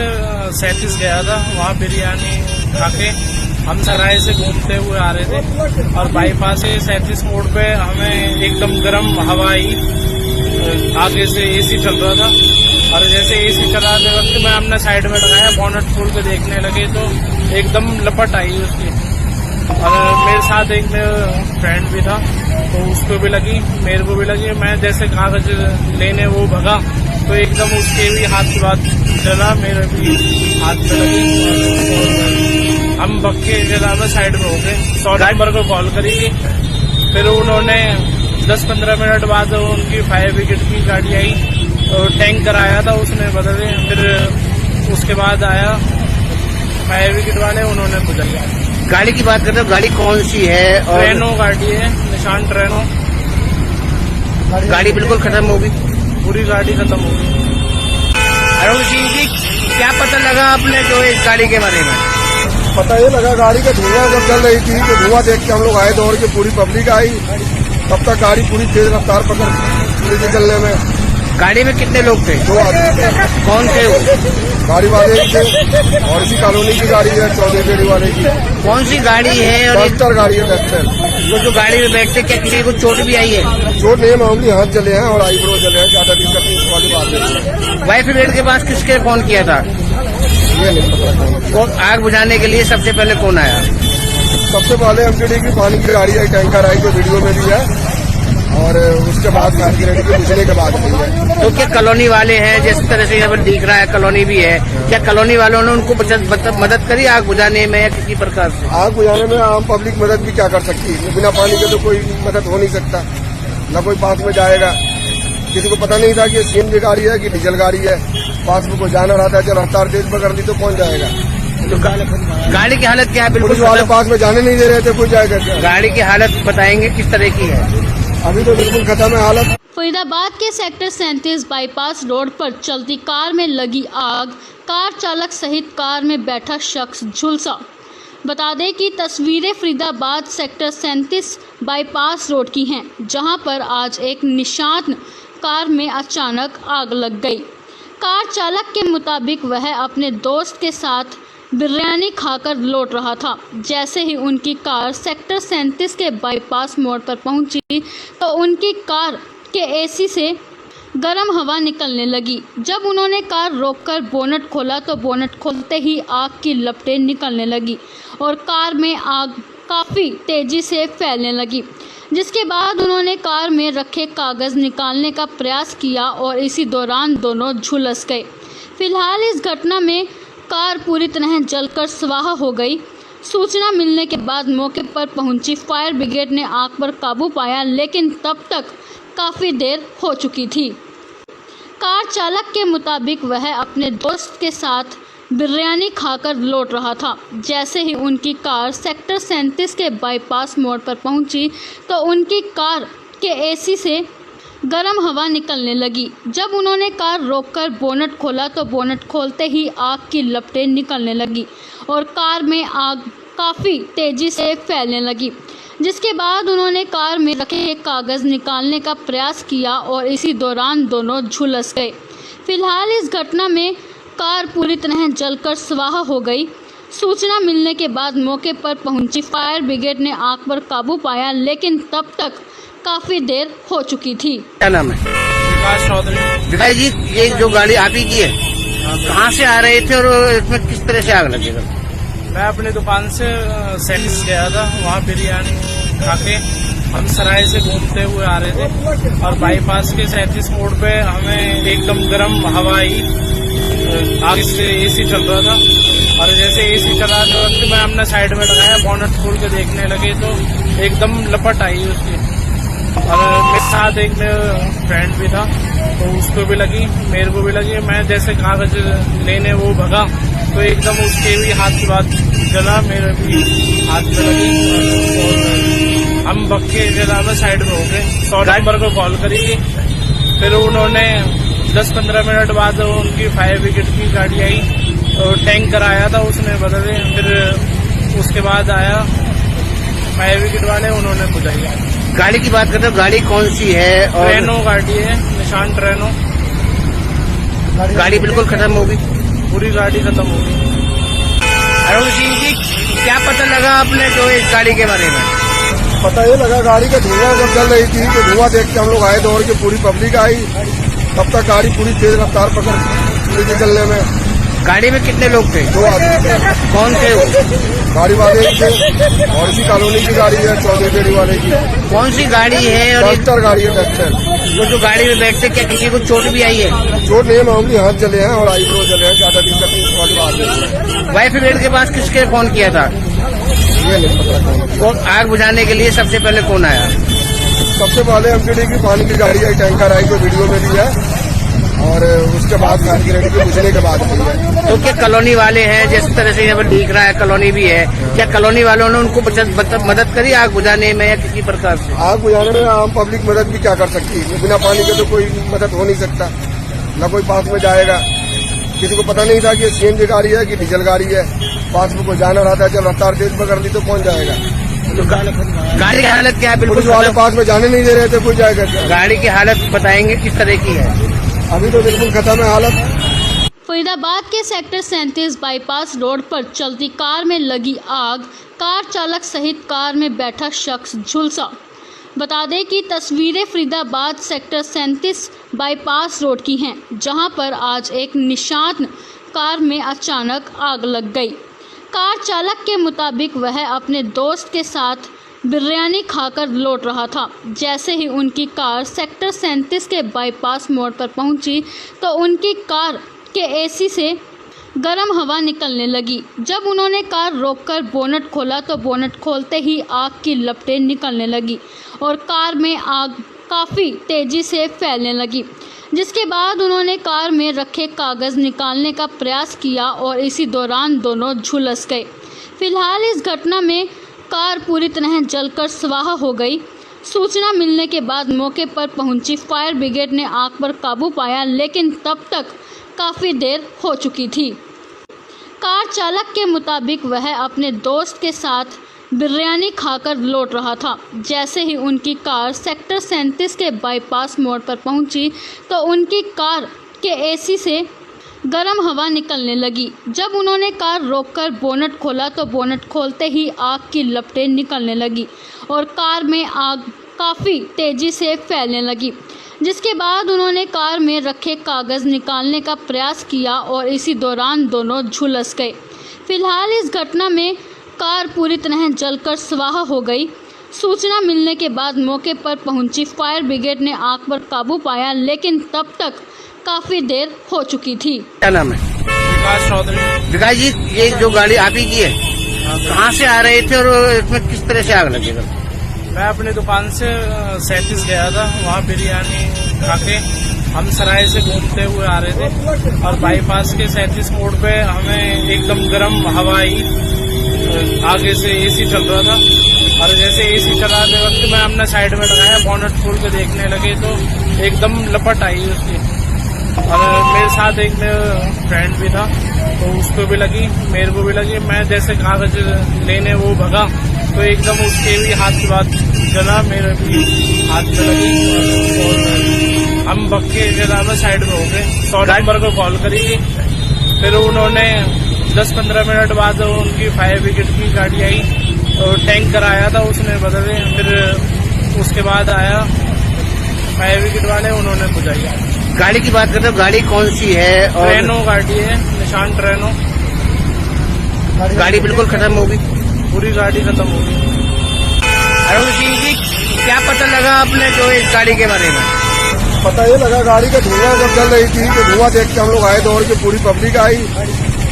37 गया था, वहाँ बिरयानी खा के हम सराय से घूमते हुए आ रहे थे और बाईपास से 37 मोड़ पे हमें एकदम गर्म हवा आई। आगे से एसी चल रहा था और जैसे एसी चलाते वक्त मैं अपने साइड में लगाया, बोनट खोल के देखने लगे तो एकदम लपट आई उसकी। और मेरे साथ एक फ्रेंड भी था, तो उसको भी लगी, मेरे को भी लगी। मैं जैसे कागज लेने वो भगा तो एकदम उसके भी हाथ की बात चला, मेरे भी हाथ पे लगी। हम बक्के जरा में साइड में हो गए, 100 नंबर को कॉल करी थी। फिर उन्होंने 10-15 मिनट बाद उनकी फायर ब्रिगेड की गाड़ी आई और टैंकर आया था, उसने बदले। फिर उसके बाद आया फायर ब्रिगेड वाले, उन्होंने बुझाया। गाड़ी की बात करते हो, गाड़ी कौन सी है? और ट्रेनो गाड़ी है, निशान ट्रेनो। गाड़ी बिल्कुल खत्म होगी, पूरी गाड़ी खत्म हो गई। अरुण सिंह जी, क्या पता लगा आपने जो इस गाड़ी के बारे में? पता ये लगा गाड़ी का धुआं जब चल रही थी, तो धुआं देख के हम लोग आए दौड़ के, पूरी पब्लिक आई, तब तक गाड़ी पूरी तेज रफ्तार पकड़ ली चलने में। गाड़ी में कितने लोग थे? 2 आदमी। कौन थे वो? गाड़ी वाले ही थे और इसी कॉलोनी की गाड़ी है, चौधरी बेड़ी वाले की। कौन सी गाड़ी है? और डस्टर गाड़ी है, डस्टर। वो जो गाड़ी में बैठते, क्या किसी को चोट भी आई है? चोट नहीं, मामूली हाथ जले हैं और आईब्रो जले हैं, ज्यादा दिक्कत नहीं वाली बात है। वाइफ ब्रिगेड के पास किसके फोन किया था? ये नहीं पता कौन। आग बुझाने के लिए सबसे पहले कौन आया? सबसे पहले एमटीडी की पानी की गाड़ी आई, टैंकर आई, जो वीडियो में भी है, और उसके बाद फायर ब्रिगेड की बुझने के बाद भी है। तो क्या कॉलोनी वाले हैं, जिस तरह से यहाँ पर दिख रहा है कॉलोनी भी है, क्या कॉलोनी वालों ने उनको मदद करी आग बुझाने में या किसी प्रकार से? आग बुझाने में आम पब्लिक मदद भी क्या कर सकती है, बिना पानी के तो कोई मदद हो नहीं सकता, न कोई पास में जाएगा। किसी को पता नहीं था कि सीएनजी गाड़ी है कि डीजल गाड़ी है, पास में कोई जाना रहता है, जब रफ्तार तेज पकड़ ली तो पहुंच जाएगा। तो गाड़ी की हालत क्या है? पुलिस बिल्कुल वाले पास में जाने नहीं दे रहे थे, कोई जाएगा क्या? गाड़ी की हालत बताएंगे किस तरह की है? अभी तो बिल्कुल खत्म है हालत। फरीदाबाद के सेक्टर 37 बाईपास रोड पर चलती कार में लगी आग, कार चालक सहित कार में बैठा शख्स झुलसा। बता दें कि तस्वीरें फरीदाबाद सेक्टर 37 बाईपास रोड की हैं, जहां पर आज एक निशान कार में अचानक आग लग गई। कार चालक के मुताबिक वह अपने दोस्त के साथ बिरयानी खाकर लौट रहा था। जैसे ही उनकी कार सेक्टर 37 के बाईपास मोड़ पर पहुंची तो उनकी कार के एसी से गर्म हवा निकलने लगी। जब उन्होंने कार रोककर बोनट खोला तो बोनट खोलते ही आग की लपटें निकलने लगी और कार में आग काफ़ी तेज़ी से फैलने लगी, जिसके बाद उन्होंने कार में रखे कागज़ निकालने का प्रयास किया और इसी दौरान दोनों झुलस गए। फिलहाल इस घटना में कार पूरी तरह जलकर स्वाहा हो गई। सूचना मिलने के बाद मौके पर पहुंची फायर ब्रिगेड ने आग पर काबू पाया, लेकिन तब तक काफ़ी देर हो चुकी थी। कार चालक के मुताबिक वह अपने दोस्त के साथ बिरयानी खाकर लौट रहा था। जैसे ही उनकी कार सेक्टर 37 के बाईपास मोड़ पर पहुंची तो उनकी कार के एसी से गर्म हवा निकलने लगी। जब उन्होंने कार रोककर बोनट खोला तो बोनट खोलते ही आग की लपटें निकलने लगी और कार में आग काफ़ी तेज़ी से फैलने लगी, जिसके बाद उन्होंने कार में रखे कागज़ निकालने का प्रयास किया और इसी दौरान दोनों झुलस गए। फिलहाल इस घटना में कार पूरी तरह जलकर स्वाहा हो गई। सूचना मिलने के बाद मौके पर पहुंची फायर ब्रिगेड ने आग पर काबू पाया, लेकिन तब तक काफ़ी देर हो चुकी थी। क्या नाम है? विकास चौधरी। विकास जी, ये जो गाड़ी आप ही की है, कहाँ से आ रहे थे और इसमें किस तरह से आग लगी? मैं अपनी दुकान से सैटिस गया था, वहाँ बिरयानी खा के हम सराय से घूमते हुए आ रहे थे और बाईपास के 37 मोड़ पे हमें एकदम गर्म हवा आई। आग से एसी चल रहा था और जैसे एसी चला तो वक्त मैं अपने साइड में लगाया, बोनट खोल के देखने लगे तो एकदम लपट आई उसकी। और मेरे साथ एक फ्रेंड भी था तो उसको भी लगी, मेरे को भी लगी। मैं जैसे कागज लेने वो भगा तो एकदम उसके भी हाथ की बात जला, मेरे भी हाथ में लगी और हम बक्के जला में साइड में हो गए। 100 नंबर को कॉल करी थी, फिर उन्होंने 10-15 मिनट बाद उनकी फायर ब्रिगेड की गाड़ी आई और टैंकर आया था, उसने बदले। फिर उसके बाद आया फायर ब्रिगेड वाले, उन्होंने बुझाई। गाड़ी की बात करते हो, गाड़ी कौन सी है? और ट्रेनो गाड़ी है, निशान ट्रेनो। गाड़ी बिल्कुल खत्म होगी, पूरी गाड़ी खत्म हो गई। अरुण सिंह जी, क्या पता लगा आपने जो इस गाड़ी के बारे में? पता ये लगा गाड़ी का धुआं जब जल रही थी तो धुआं देख के हम लोग आए दौड़ के, पूरी पब्लिक आई। तब तक गाड़ी पूरी तेज रफ्तार पकड़ के चलने में। गाड़ी में कितने लोग थे? 2 आदमी थे। कौन थे वो? गाड़ी वाले एक थे और इसी कॉलोनी की गाड़ी है, चौधरी बेड़ी वाले की। कौन सी गाड़ी है? और डस्टर गाड़ी है, डस्टर। वो जो गाड़ी में बैठते, क्या किसी को चोट भी आई है? चोट नहीं है, मामूली हाथ जले हैं और आईब्रो जले हैं, ज्यादा दिक्कत नहीं वाली बात नहीं है। फायर ब्रिगेड के पास किसके फोन किया था? ये नहीं पता कौन। वो आग बुझाने के लिए सबसे पहले कौन आया? सबसे पहले एमटीडी की पानी की गाड़ी आई, टैंकर आई, जो वीडियो में भी है, और उसके बाद फायर ब्रिगेड के बुझने के बाद हुई है। तो क्या कॉलोनी वाले हैं, जिस तरह से यहाँ पर दिख रहा है कॉलोनी भी है, क्या कॉलोनी वालों ने उनको मदद करी आग बुझाने में या किसी प्रकार से? आग बुझाने में आम पब्लिक मदद भी क्या कर सकती है? बिना पानी के तो कोई मदद हो नहीं सकता, न कोई पास में जाएगा। किसी को पता नहीं था कि ये सीएनजी गाड़ी है कि डीजल गाड़ी है। पास में कोई जाना रहता है, जब रफ्तार तेज पकड़ ली तो कौन जाएगा? तो गाड़ी की हालत क्या है? पुलिस बिल्कुल वाले पास में जाने नहीं दे रहे थे, कोई जाएगा क्या? गाड़ी की हालत बताएंगे किस तरह की है? अभी तो बिल्कुल खत्म है हालत। फरीदाबाद के सेक्टर 37 बाईपास रोड पर चलती कार में लगी आग, कार चालक सहित कार में बैठा शख्स झुलसा। बता दें कि तस्वीरें फरीदाबाद सेक्टर 37 बाईपास रोड की हैं, जहां पर आज एक निशान कार में अचानक आग लग गई। कार चालक के मुताबिक वह अपने दोस्त के साथ बिरयानी खाकर लौट रहा था। जैसे ही उनकी कार सेक्टर 37 के बाईपास मोड़ पर पहुंची तो उनकी कार के एसी से गर्म हवा निकलने लगी। जब उन्होंने कार रोककर बोनट खोला तो बोनट खोलते ही आग की लपटें निकलने लगी और कार में आग काफ़ी तेज़ी से फैलने लगी, जिसके बाद उन्होंने कार में रखे कागज़ निकालने का प्रयास किया और इसी दौरान दोनों झुलस गए। फिलहाल इस घटना में कार पूरी तरह जलकर स्वाहा हो गई। सूचना मिलने के बाद मौके पर पहुंची फायर ब्रिगेड ने आग पर काबू पाया, लेकिन तब तक काफ़ी देर हो चुकी थी। कार चालक के मुताबिक वह अपने दोस्त के साथ बिरयानी खाकर लौट रहा था। जैसे ही उनकी कार सेक्टर 37 के बाईपास मोड़ पर पहुंची तो उनकी कार के एसी से गर्म हवा निकलने लगी। जब उन्होंने कार रोककर बोनट खोला तो बोनट खोलते ही आग की लपटें निकलने लगी और कार में आग काफ़ी तेज़ी से फैलने लगी, जिसके बाद उन्होंने कार में रखे कागज़ निकालने का प्रयास किया और इसी दौरान दोनों झुलस गए। फिलहाल इस घटना में कार पूरी तरह जलकर स्वाहा हो गई। सूचना मिलने के बाद मौके पर पहुंची फायर ब्रिगेड ने आग पर काबू पाया, लेकिन तब तक काफ़ी देर हो चुकी थी। क्या नाम है? विकास चौधरी। विकास जी, ये जो गाड़ी आप ही की है, कहाँ से आ रहे थे और इसमें किस तरह से आग लगी? मैं अपनी दुकान से 37 गया था, वहाँ बिरयानी खा के हम सराय से घूमते हुए आ रहे थे और बाईपास के 37 मोड़ पे हमें एकदम गर्म हवा आई। आगे से एसी चल रहा था और जैसे एसी चलाते वक्त मैं अपने साइड में लगाया, बोनट खोल के देखने लगे तो एकदम लपट आई उसकी। और मेरे साथ एक फ्रेंड भी था तो उसको भी लगी, मेरे को भी लगी। मैं जैसे कागज लेने वो भगा तो एकदम उसके भी हाथ की बात जला, मेरे भी हाथ में लगी और हम बक्के जगह में साइड में हो गए। 100 नंबर को कॉल करी थी, फिर उन्होंने 10-15 मिनट बाद उनकी फायर ब्रिगेड की गाड़ी आई तो टैंक कराया था उसने बदले। फिर उसके बाद आया फायर ब्रिगेड वाले, उन्होंने बुझाई। गाड़ी की बात करते हो, गाड़ी कौन सी है? और ट्रेनो गाड़ी है, निशान ट्रेनो। गाड़ी बिल्कुल खत्म होगी, पूरी गाड़ी खत्म हो गई। अरुण सिंह जी, क्या पता लगा आपने जो इस गाड़ी के बारे में? पता ये लगा गाड़ी का धुआं जब जल रही थी तो धुआं देख के हम लोग आए दौड़ के, पूरी पब्लिक आई।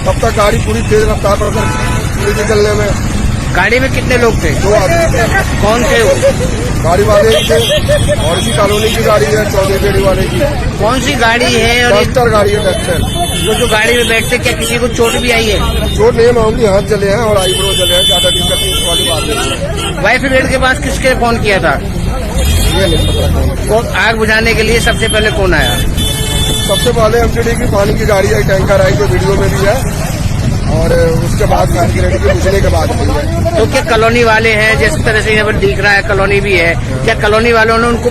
तब तक गाड़ी पूरी तेज रफ्तार पर चलने में। गाड़ी में कितने लोग थे? 2 आदमी। कौन थे वो? गाड़ी वाले ही थे और इसी कॉलोनी की गाड़ी है, चौधरी बेड़ी वाले की। कौन सी गाड़ी है? और डस्टर गाड़ी है, डस्टर। जो गाड़ी में बैठते, क्या किसी को चोट भी आई है? चोट नहीं, मामूली हाथ जले हैं और आईब्रो जले हैं, ज्यादा दिक्कत नहीं वाली बात नहीं है। फायर ब्रिगेड के पास किसके फोन किया था? ये नहीं पता। वो आग बुझाने के लिए सबसे पहले कौन आया? सबसे पहले एमटीडी की पानी की गाड़ी आई, टैंकर आई जो वीडियो में भी है, और उसके बाद फायर ब्रिगेड के बुझने के बाद भी है। तो क्या कॉलोनी वाले हैं, जिस तरह से यहाँ पर दिख रहा है कॉलोनी भी है, क्या कॉलोनी वालों ने उनको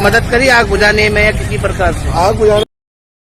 मदद करी आग बुझाने में या किसी प्रकार से? आग बुझाने